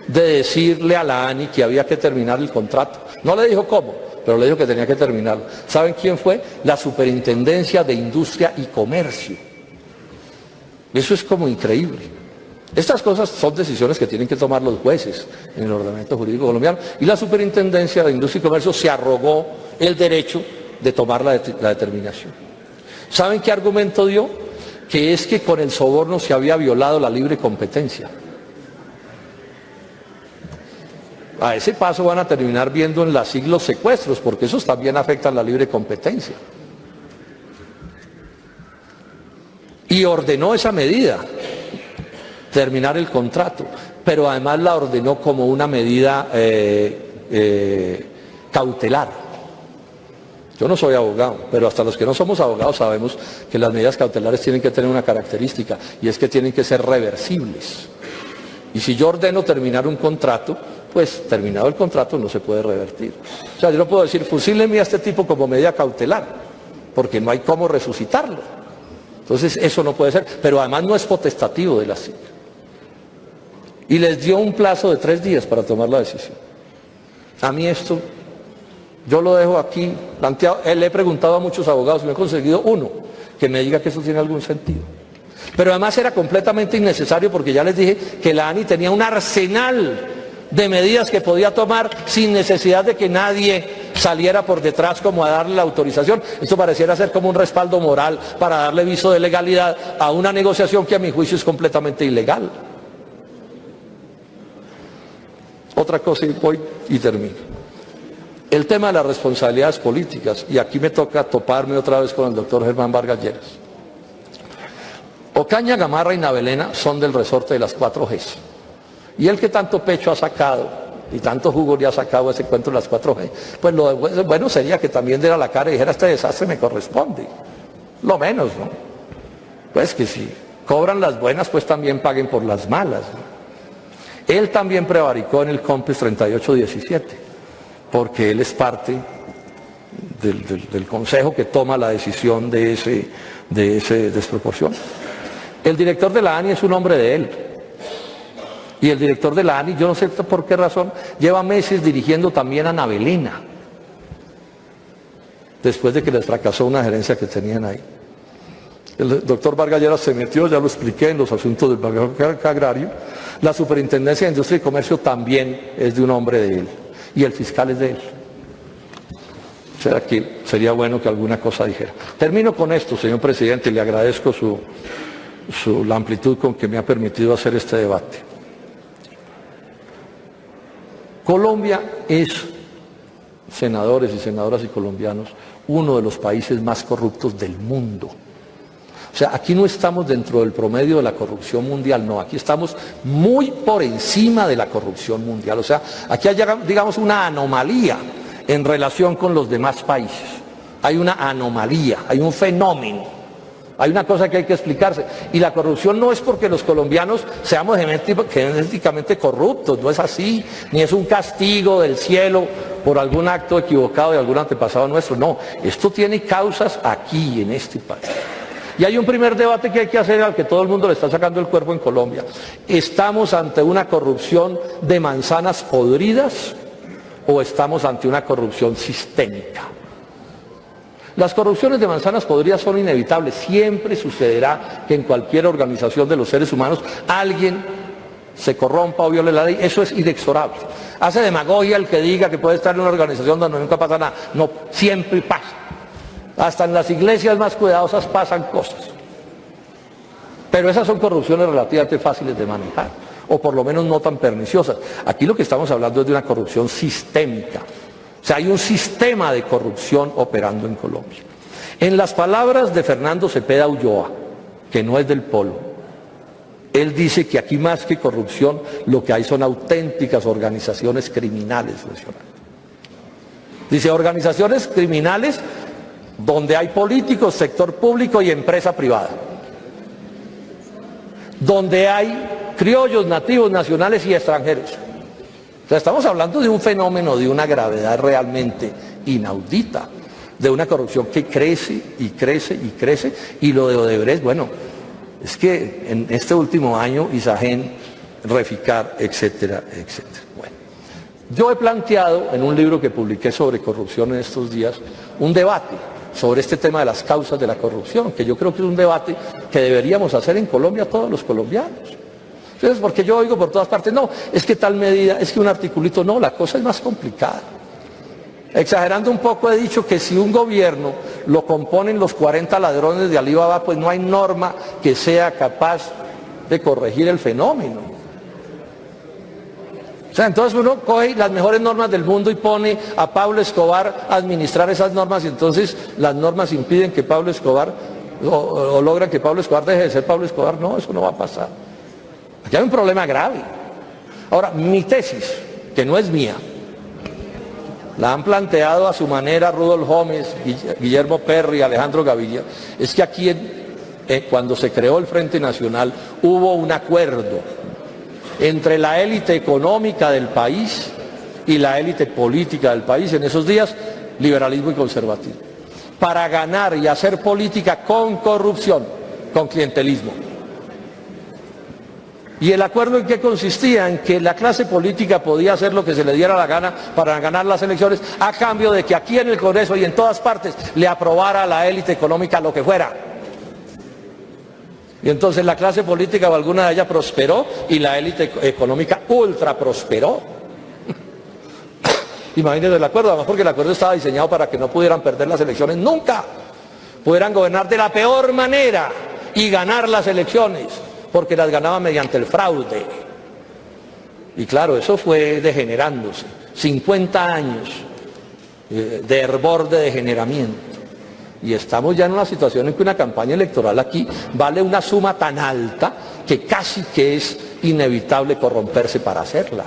de decirle a la ANI que había que terminar el contrato? No le dijo cómo, pero le dijo que tenía que terminarlo. ¿Saben quién fue? La Superintendencia de Industria y Comercio. Eso es como increíble. Estas cosas son decisiones que tienen que tomar los jueces en el ordenamiento jurídico colombiano y la Superintendencia de Industria y Comercio se arrogó el derecho de tomar la determinación. ¿Saben qué argumento dio? Que es que con el soborno se había violado la libre competencia. A ese paso van a terminar viendo en las siglos secuestros, porque esos también afectan la libre competencia. Y ordenó esa medida, terminar el contrato, pero además la ordenó como una medida cautelar. Yo no soy abogado, pero hasta los que no somos abogados sabemos que las medidas cautelares tienen que tener una característica, y es que tienen que ser reversibles. Y si yo ordeno terminar un contrato, pues terminado el contrato no se puede revertir. O sea, yo no puedo decir, fusílenme a este tipo como medida cautelar, porque no hay cómo resucitarlo. Entonces eso no puede ser, pero además no es potestativo de la SIC. Y les dio un plazo de 3 días para tomar la decisión. A mí esto, yo lo dejo aquí planteado. Le he preguntado a muchos abogados y me he conseguido uno que me diga que eso tiene algún sentido. Pero además era completamente innecesario porque ya les dije que la ANI tenía un arsenal de medidas que podía tomar sin necesidad de que nadie saliera por detrás como a darle la autorización. Esto pareciera ser como un respaldo moral para darle viso de legalidad a una negociación que a mi juicio es completamente ilegal. Otra cosa, y voy y termino. El tema de las responsabilidades políticas, y aquí me toca toparme otra vez con el doctor Germán Vargas Lleras. Ocaña, Gamarra y Navelena son del resorte de las 4Gs. Y el que tanto pecho ha sacado y tanto jugo le ha sacado ese cuento de las 4G, pues lo bueno sería que también diera la cara y dijera, este desastre me corresponde. Lo menos, ¿no? Pues que si cobran las buenas, pues también paguen por las malas, ¿no? Él también prevaricó en el COMPES 3817, porque él es parte del consejo que toma la decisión de ese desproporción. El director de la ANI es un hombre de él. Y el director de la ANI, yo no sé por qué razón, lleva meses dirigiendo también a Navelena, después de que les fracasó una gerencia que tenían ahí. El doctor Vargas Lleras se metió, ya lo expliqué, en los asuntos del Banco Agrario. La Superintendencia de Industria y Comercio también es de un hombre de él. Y el fiscal es de él. O sea, que sería bueno que alguna cosa dijera. Termino con esto, señor presidente, y le agradezco la amplitud con que me ha permitido hacer este debate. Colombia es, senadores y senadoras y colombianos, uno de los países más corruptos del mundo. O sea, aquí no estamos dentro del promedio de la corrupción mundial, no, aquí estamos muy por encima de la corrupción mundial. O sea, aquí hay, digamos, una anomalía en relación con los demás países. Hay una anomalía, hay un fenómeno, hay una cosa que hay que explicarse. Y la corrupción no es porque los colombianos seamos genéticamente corruptos, no es así, ni es un castigo del cielo por algún acto equivocado de algún antepasado nuestro, no. Esto tiene causas aquí, en este país. Y hay un primer debate que hay que hacer al que todo el mundo le está sacando el cuerpo en Colombia. ¿Estamos ante una corrupción de manzanas podridas o estamos ante una corrupción sistémica? Las corrupciones de manzanas podridas son inevitables. Siempre sucederá que en cualquier organización de los seres humanos alguien se corrompa o viole la ley. Eso es inexorable. Hace demagogia el que diga que puede estar en una organización donde nunca pasa nada. No, siempre pasa. Hasta en las iglesias más cuidadosas pasan cosas. Pero esas son corrupciones relativamente fáciles de manejar, o por lo menos no tan perniciosas. Aquí lo que estamos hablando es de una corrupción sistémica. O sea, hay un sistema de corrupción operando en Colombia. En las palabras de Fernando Cepeda Ulloa, que no es del Polo, él dice que aquí más que corrupción lo que hay son auténticas organizaciones criminales nacionales. Dice, organizaciones criminales donde hay políticos, sector público y empresa privada. Donde hay criollos, nativos, nacionales y extranjeros. O sea, estamos hablando de un fenómeno de una gravedad realmente inaudita, de una corrupción que crece y crece y crece, y lo de Odebrecht, bueno, es que en este último año, Isagen, Reficar, etcétera, etcétera. Bueno, yo he planteado en un libro que publiqué sobre corrupción en estos días, un debate sobre este tema de las causas de la corrupción, que yo creo que es un debate que deberíamos hacer en Colombia todos los colombianos. Entonces, porque yo oigo por todas partes, no, es que tal medida, es que un articulito, no, la cosa es más complicada. Exagerando un poco he dicho que si un gobierno lo componen los 40 ladrones de Alibaba, pues no hay norma que sea capaz de corregir el fenómeno. O sea, entonces uno coge las mejores normas del mundo y pone a Pablo Escobar a administrar esas normas, y entonces las normas impiden que Pablo Escobar, o logran que Pablo Escobar deje de ser Pablo Escobar. No, eso no va a pasar. Aquí hay un problema grave. Ahora, mi tesis, que no es mía, la han planteado a su manera Rudolf Gómez, Guillermo Perry, Alejandro Gaviria, es que aquí cuando se creó el Frente Nacional hubo un acuerdo entre la élite económica del país y la élite política del país, en esos días liberalismo y conservatismo, para ganar y hacer política con corrupción, con clientelismo. ¿Y el acuerdo en qué consistía? En que la clase política podía hacer lo que se le diera la gana para ganar las elecciones, a cambio de que aquí en el Congreso y en todas partes le aprobara a la élite económica lo que fuera. Y entonces la clase política o alguna de ellas prosperó y la élite económica ultra prosperó. Imagínense el acuerdo, además porque el acuerdo estaba diseñado para que no pudieran perder las elecciones nunca. Pudieran gobernar de la peor manera y ganar las elecciones, porque las ganaban mediante el fraude. Y claro, eso fue degenerándose. 50 años de hervor de degeneramiento. Y estamos ya en una situación en que una campaña electoral aquí vale una suma tan alta que casi que es inevitable corromperse para hacerla.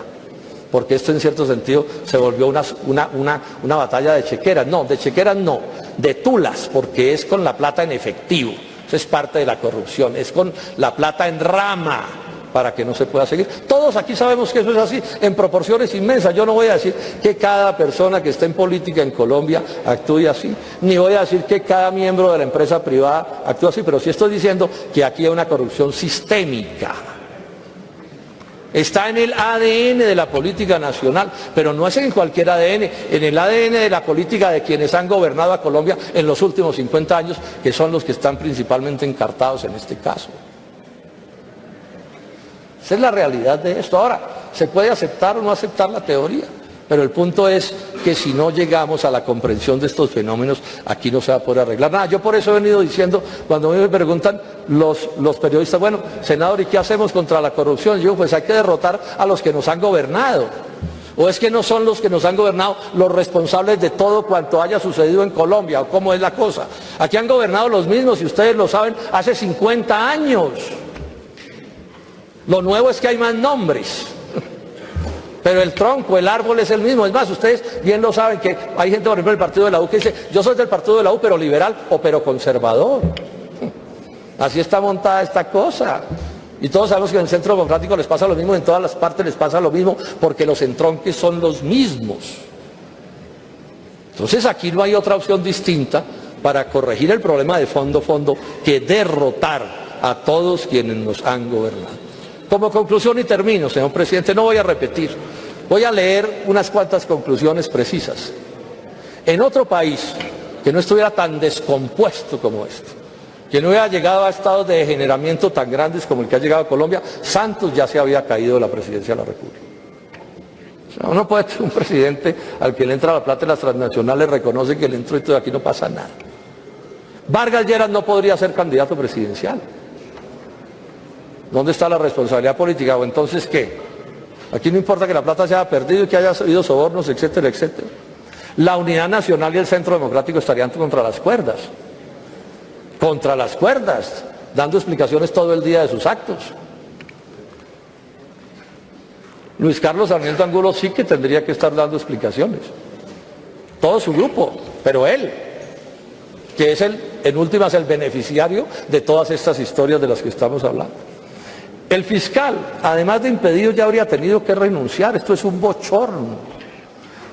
Porque esto en cierto sentido se volvió una batalla de chequeras. No, de chequeras no, de tulas, porque es con la plata en efectivo. Eso es parte de la corrupción, es con la plata en rama para que no se pueda seguir. Todos aquí sabemos que eso es así, en proporciones inmensas. Yo no voy a decir que cada persona que está en política en Colombia actúe así, ni voy a decir que cada miembro de la empresa privada actúe así, pero sí estoy diciendo que aquí hay una corrupción sistémica. Está en el ADN de la política nacional, pero no es en cualquier ADN, en el ADN de la política de quienes han gobernado a Colombia en los últimos 50 años, que son los que están principalmente encartados en este caso. Esa es la realidad de esto. Ahora, se puede aceptar o no aceptar la teoría, pero el punto es que si no llegamos a la comprensión de estos fenómenos, aquí no se va a poder arreglar nada. Yo por eso he venido diciendo, cuando me preguntan los periodistas, bueno, senador, ¿y qué hacemos contra la corrupción? Yo digo, pues hay que derrotar a los que nos han gobernado. ¿O es que no son los que nos han gobernado los responsables de todo cuanto haya sucedido en Colombia? ¿O cómo es la cosa? Aquí han gobernado los mismos, y ustedes lo saben, hace 50 años. Lo nuevo es que hay más nombres. Pero el tronco, el árbol es el mismo. Es más, ustedes bien lo saben, que hay gente, por ejemplo, del partido de la U que dice: yo soy del partido de la U, pero liberal o pero conservador. Así está montada esta cosa. Y todos sabemos que en el Centro Democrático les pasa lo mismo, en todas las partes les pasa lo mismo, porque los entronques son los mismos. Entonces aquí no hay otra opción distinta para corregir el problema de fondo, que derrotar a todos quienes nos han gobernado. Como conclusión, y termino, señor presidente, no voy a repetir, voy a leer unas cuantas conclusiones precisas. En otro país que no estuviera tan descompuesto como este, que no hubiera llegado a estados de degeneramiento tan grandes como el que ha llegado a Colombia, Santos ya se había caído de la presidencia de la República. O sea, uno puede tener un presidente al que le entra la plata de las transnacionales, reconoce que le entró y todo, aquí no pasa nada. Vargas Lleras no podría ser candidato presidencial. ¿Dónde está la responsabilidad política? ¿O entonces qué? Aquí no importa que la plata se haya perdido y que haya habido sobornos, etcétera, etcétera. La Unidad Nacional y el Centro Democrático estarían contra las cuerdas, dando explicaciones todo el día de sus actos. Luis Carlos Sarmiento Angulo sí que tendría que estar dando explicaciones. Todo su grupo, pero él, que es en últimas el beneficiario de todas estas historias de las que estamos hablando. El fiscal, además de impedido, ya habría tenido que renunciar. Esto es un bochorno.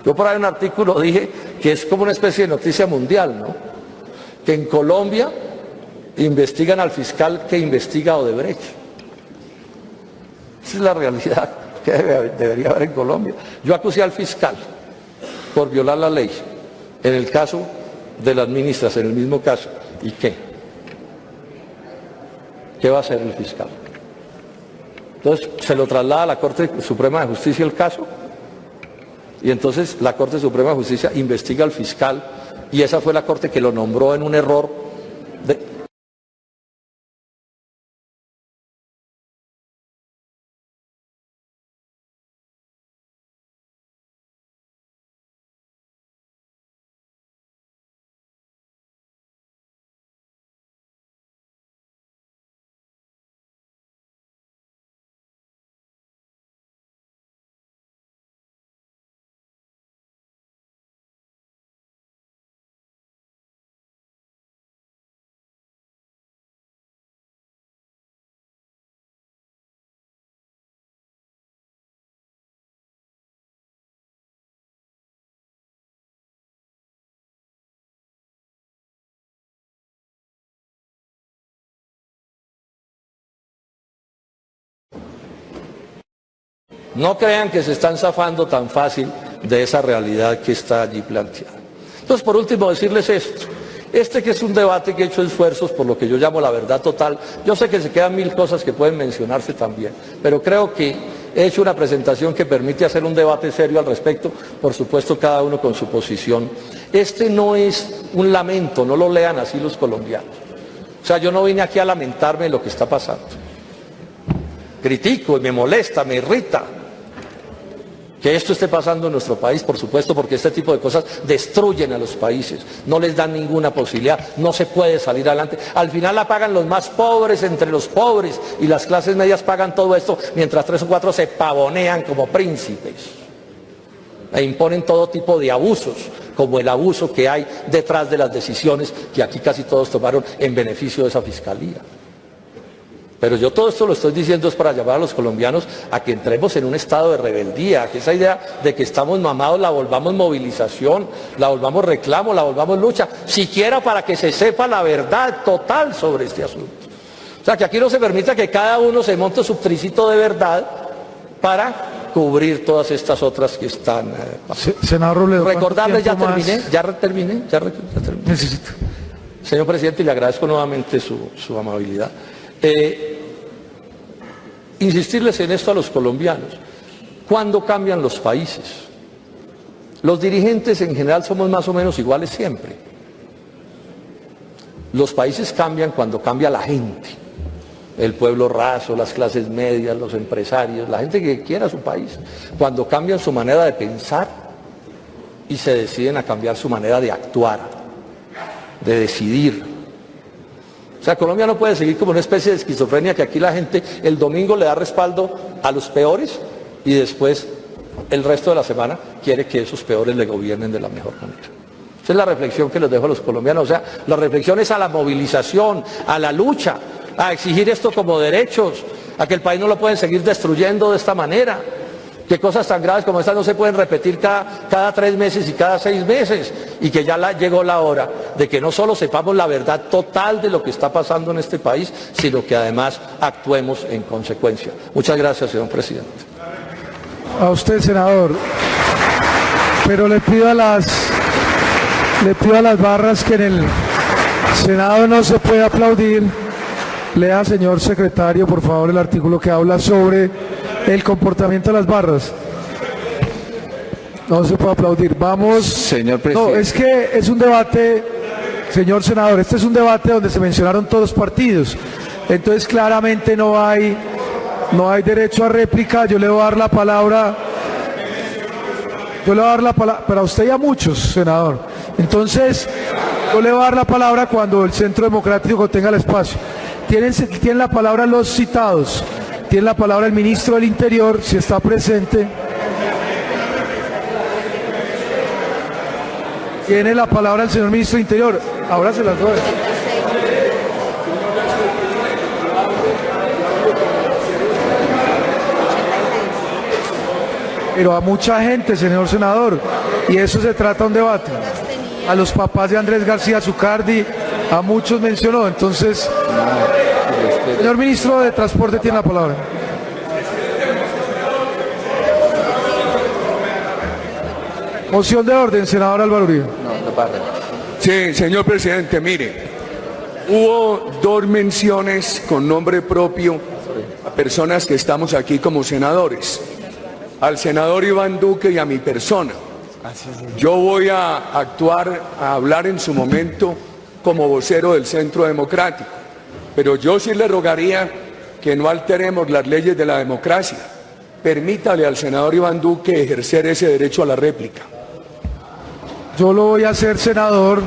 Yo por ahí en un artículo dije que es como una especie de noticia mundial, ¿no? Que en Colombia investigan al fiscal que investiga a Odebrecht. Esa es la realidad que debería haber en Colombia. Yo acusé al fiscal por violar la ley en el caso de las ministras, en el mismo caso. ¿Y qué? ¿Qué va a hacer el fiscal? Entonces se lo traslada a la Corte Suprema de Justicia el caso, y entonces la Corte Suprema de Justicia investiga al fiscal, y esa fue la Corte que lo nombró en un error de... No crean que se están zafando tan fácil de esa realidad que está allí planteada. Entonces, por último, decirles esto. Que es un debate que he hecho esfuerzos por lo que yo llamo la verdad total. Yo sé que se quedan mil cosas que pueden mencionarse también, pero creo que he hecho una presentación que permite hacer un debate serio al respecto, por supuesto cada uno con su posición. No es un lamento, no lo lean así los colombianos. O sea, yo no vine aquí a lamentarme de lo que está pasando. Critico y me molesta, me irrita que esto esté pasando en nuestro país, por supuesto, porque este tipo de cosas destruyen a los países, no les dan ninguna posibilidad, no se puede salir adelante. Al final la pagan los más pobres entre los pobres, y las clases medias pagan todo esto, mientras 3 o 4 se pavonean como príncipes e imponen todo tipo de abusos, como el abuso que hay detrás de las decisiones que aquí casi todos tomaron en beneficio de esa fiscalía. Pero yo todo esto lo estoy diciendo es para llamar a los colombianos a que entremos en un estado de rebeldía, que esa idea de que estamos mamados la volvamos movilización, la volvamos reclamo, la volvamos lucha, siquiera para que se sepa la verdad total sobre este asunto. O sea, que aquí no se permita que cada uno se monte su tricito de verdad para cubrir todas estas otras que están Senador Robledo, recordarles, ya terminé. Necesito. Señor presidente, y le agradezco nuevamente su amabilidad. Insistirles en esto a los colombianos. ¿Cuándo cambian los países? Los dirigentes en general somos más o menos iguales siempre. Los países cambian cuando cambia la gente. el pueblo raso, las clases medias, los empresarios, la gente que quiera su país, cuando cambian su manera de pensar y se deciden a cambiar su manera de actuar, de decidir. O sea, Colombia no puede seguir como una especie de esquizofrenia que aquí la gente el domingo le da respaldo a los peores y después el resto de la semana quiere que esos peores le gobiernen de la mejor manera. Esa es la reflexión que les dejo a los colombianos. O sea, la reflexión es a la movilización, a la lucha, a exigir esto como derechos, a que el país no lo pueden seguir destruyendo de esta manera, que cosas tan graves como estas no se pueden repetir cada 3 meses y cada 6 meses, y que ya llegó la hora de que no solo sepamos la verdad total de lo que está pasando en este país, sino que además actuemos en consecuencia. Muchas gracias, señor presidente. A usted, senador, pero le pido a las barras que en el Senado no se puede aplaudir. Lea, señor secretario, por favor, el artículo que habla sobre el comportamiento de las barras. No se puede aplaudir. Vamos. Señor presidente. No, es que es un debate, señor senador, este es un debate donde se mencionaron todos los partidos. Entonces, claramente no hay derecho a réplica. Yo le voy a dar la palabra. Para usted y a muchos, senador. Entonces, yo le voy a dar la palabra cuando el Centro Democrático tenga el espacio. Tienen la palabra los citados. Tiene la palabra el ministro del Interior, si está presente. Tiene la palabra el señor ministro del Interior. Ahora se las doy. Pero a mucha gente, señor senador, y eso se trata de un debate. A los papás de Andrés García Zucardi, a muchos mencionó. Entonces, señor ministro de Transporte tiene la palabra. Moción de orden, senador Álvaro Uribe. Sí, señor presidente, mire, hubo 2 menciones con nombre propio a personas que estamos aquí como senadores. Al senador Iván Duque y a mi persona. Yo voy a hablar en su momento como vocero del Centro Democrático, pero yo sí le rogaría que no alteremos las leyes de la democracia. Permítale al senador Iván Duque ejercer ese derecho a la réplica. Yo lo voy a hacer, senador,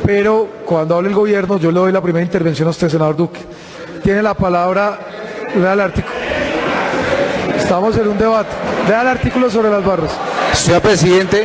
pero cuando hable el gobierno yo le doy la primera intervención a usted, senador Duque. Tiene la palabra, lea el artículo. Estamos en un debate. Lea el artículo sobre las barras. Señor presidente,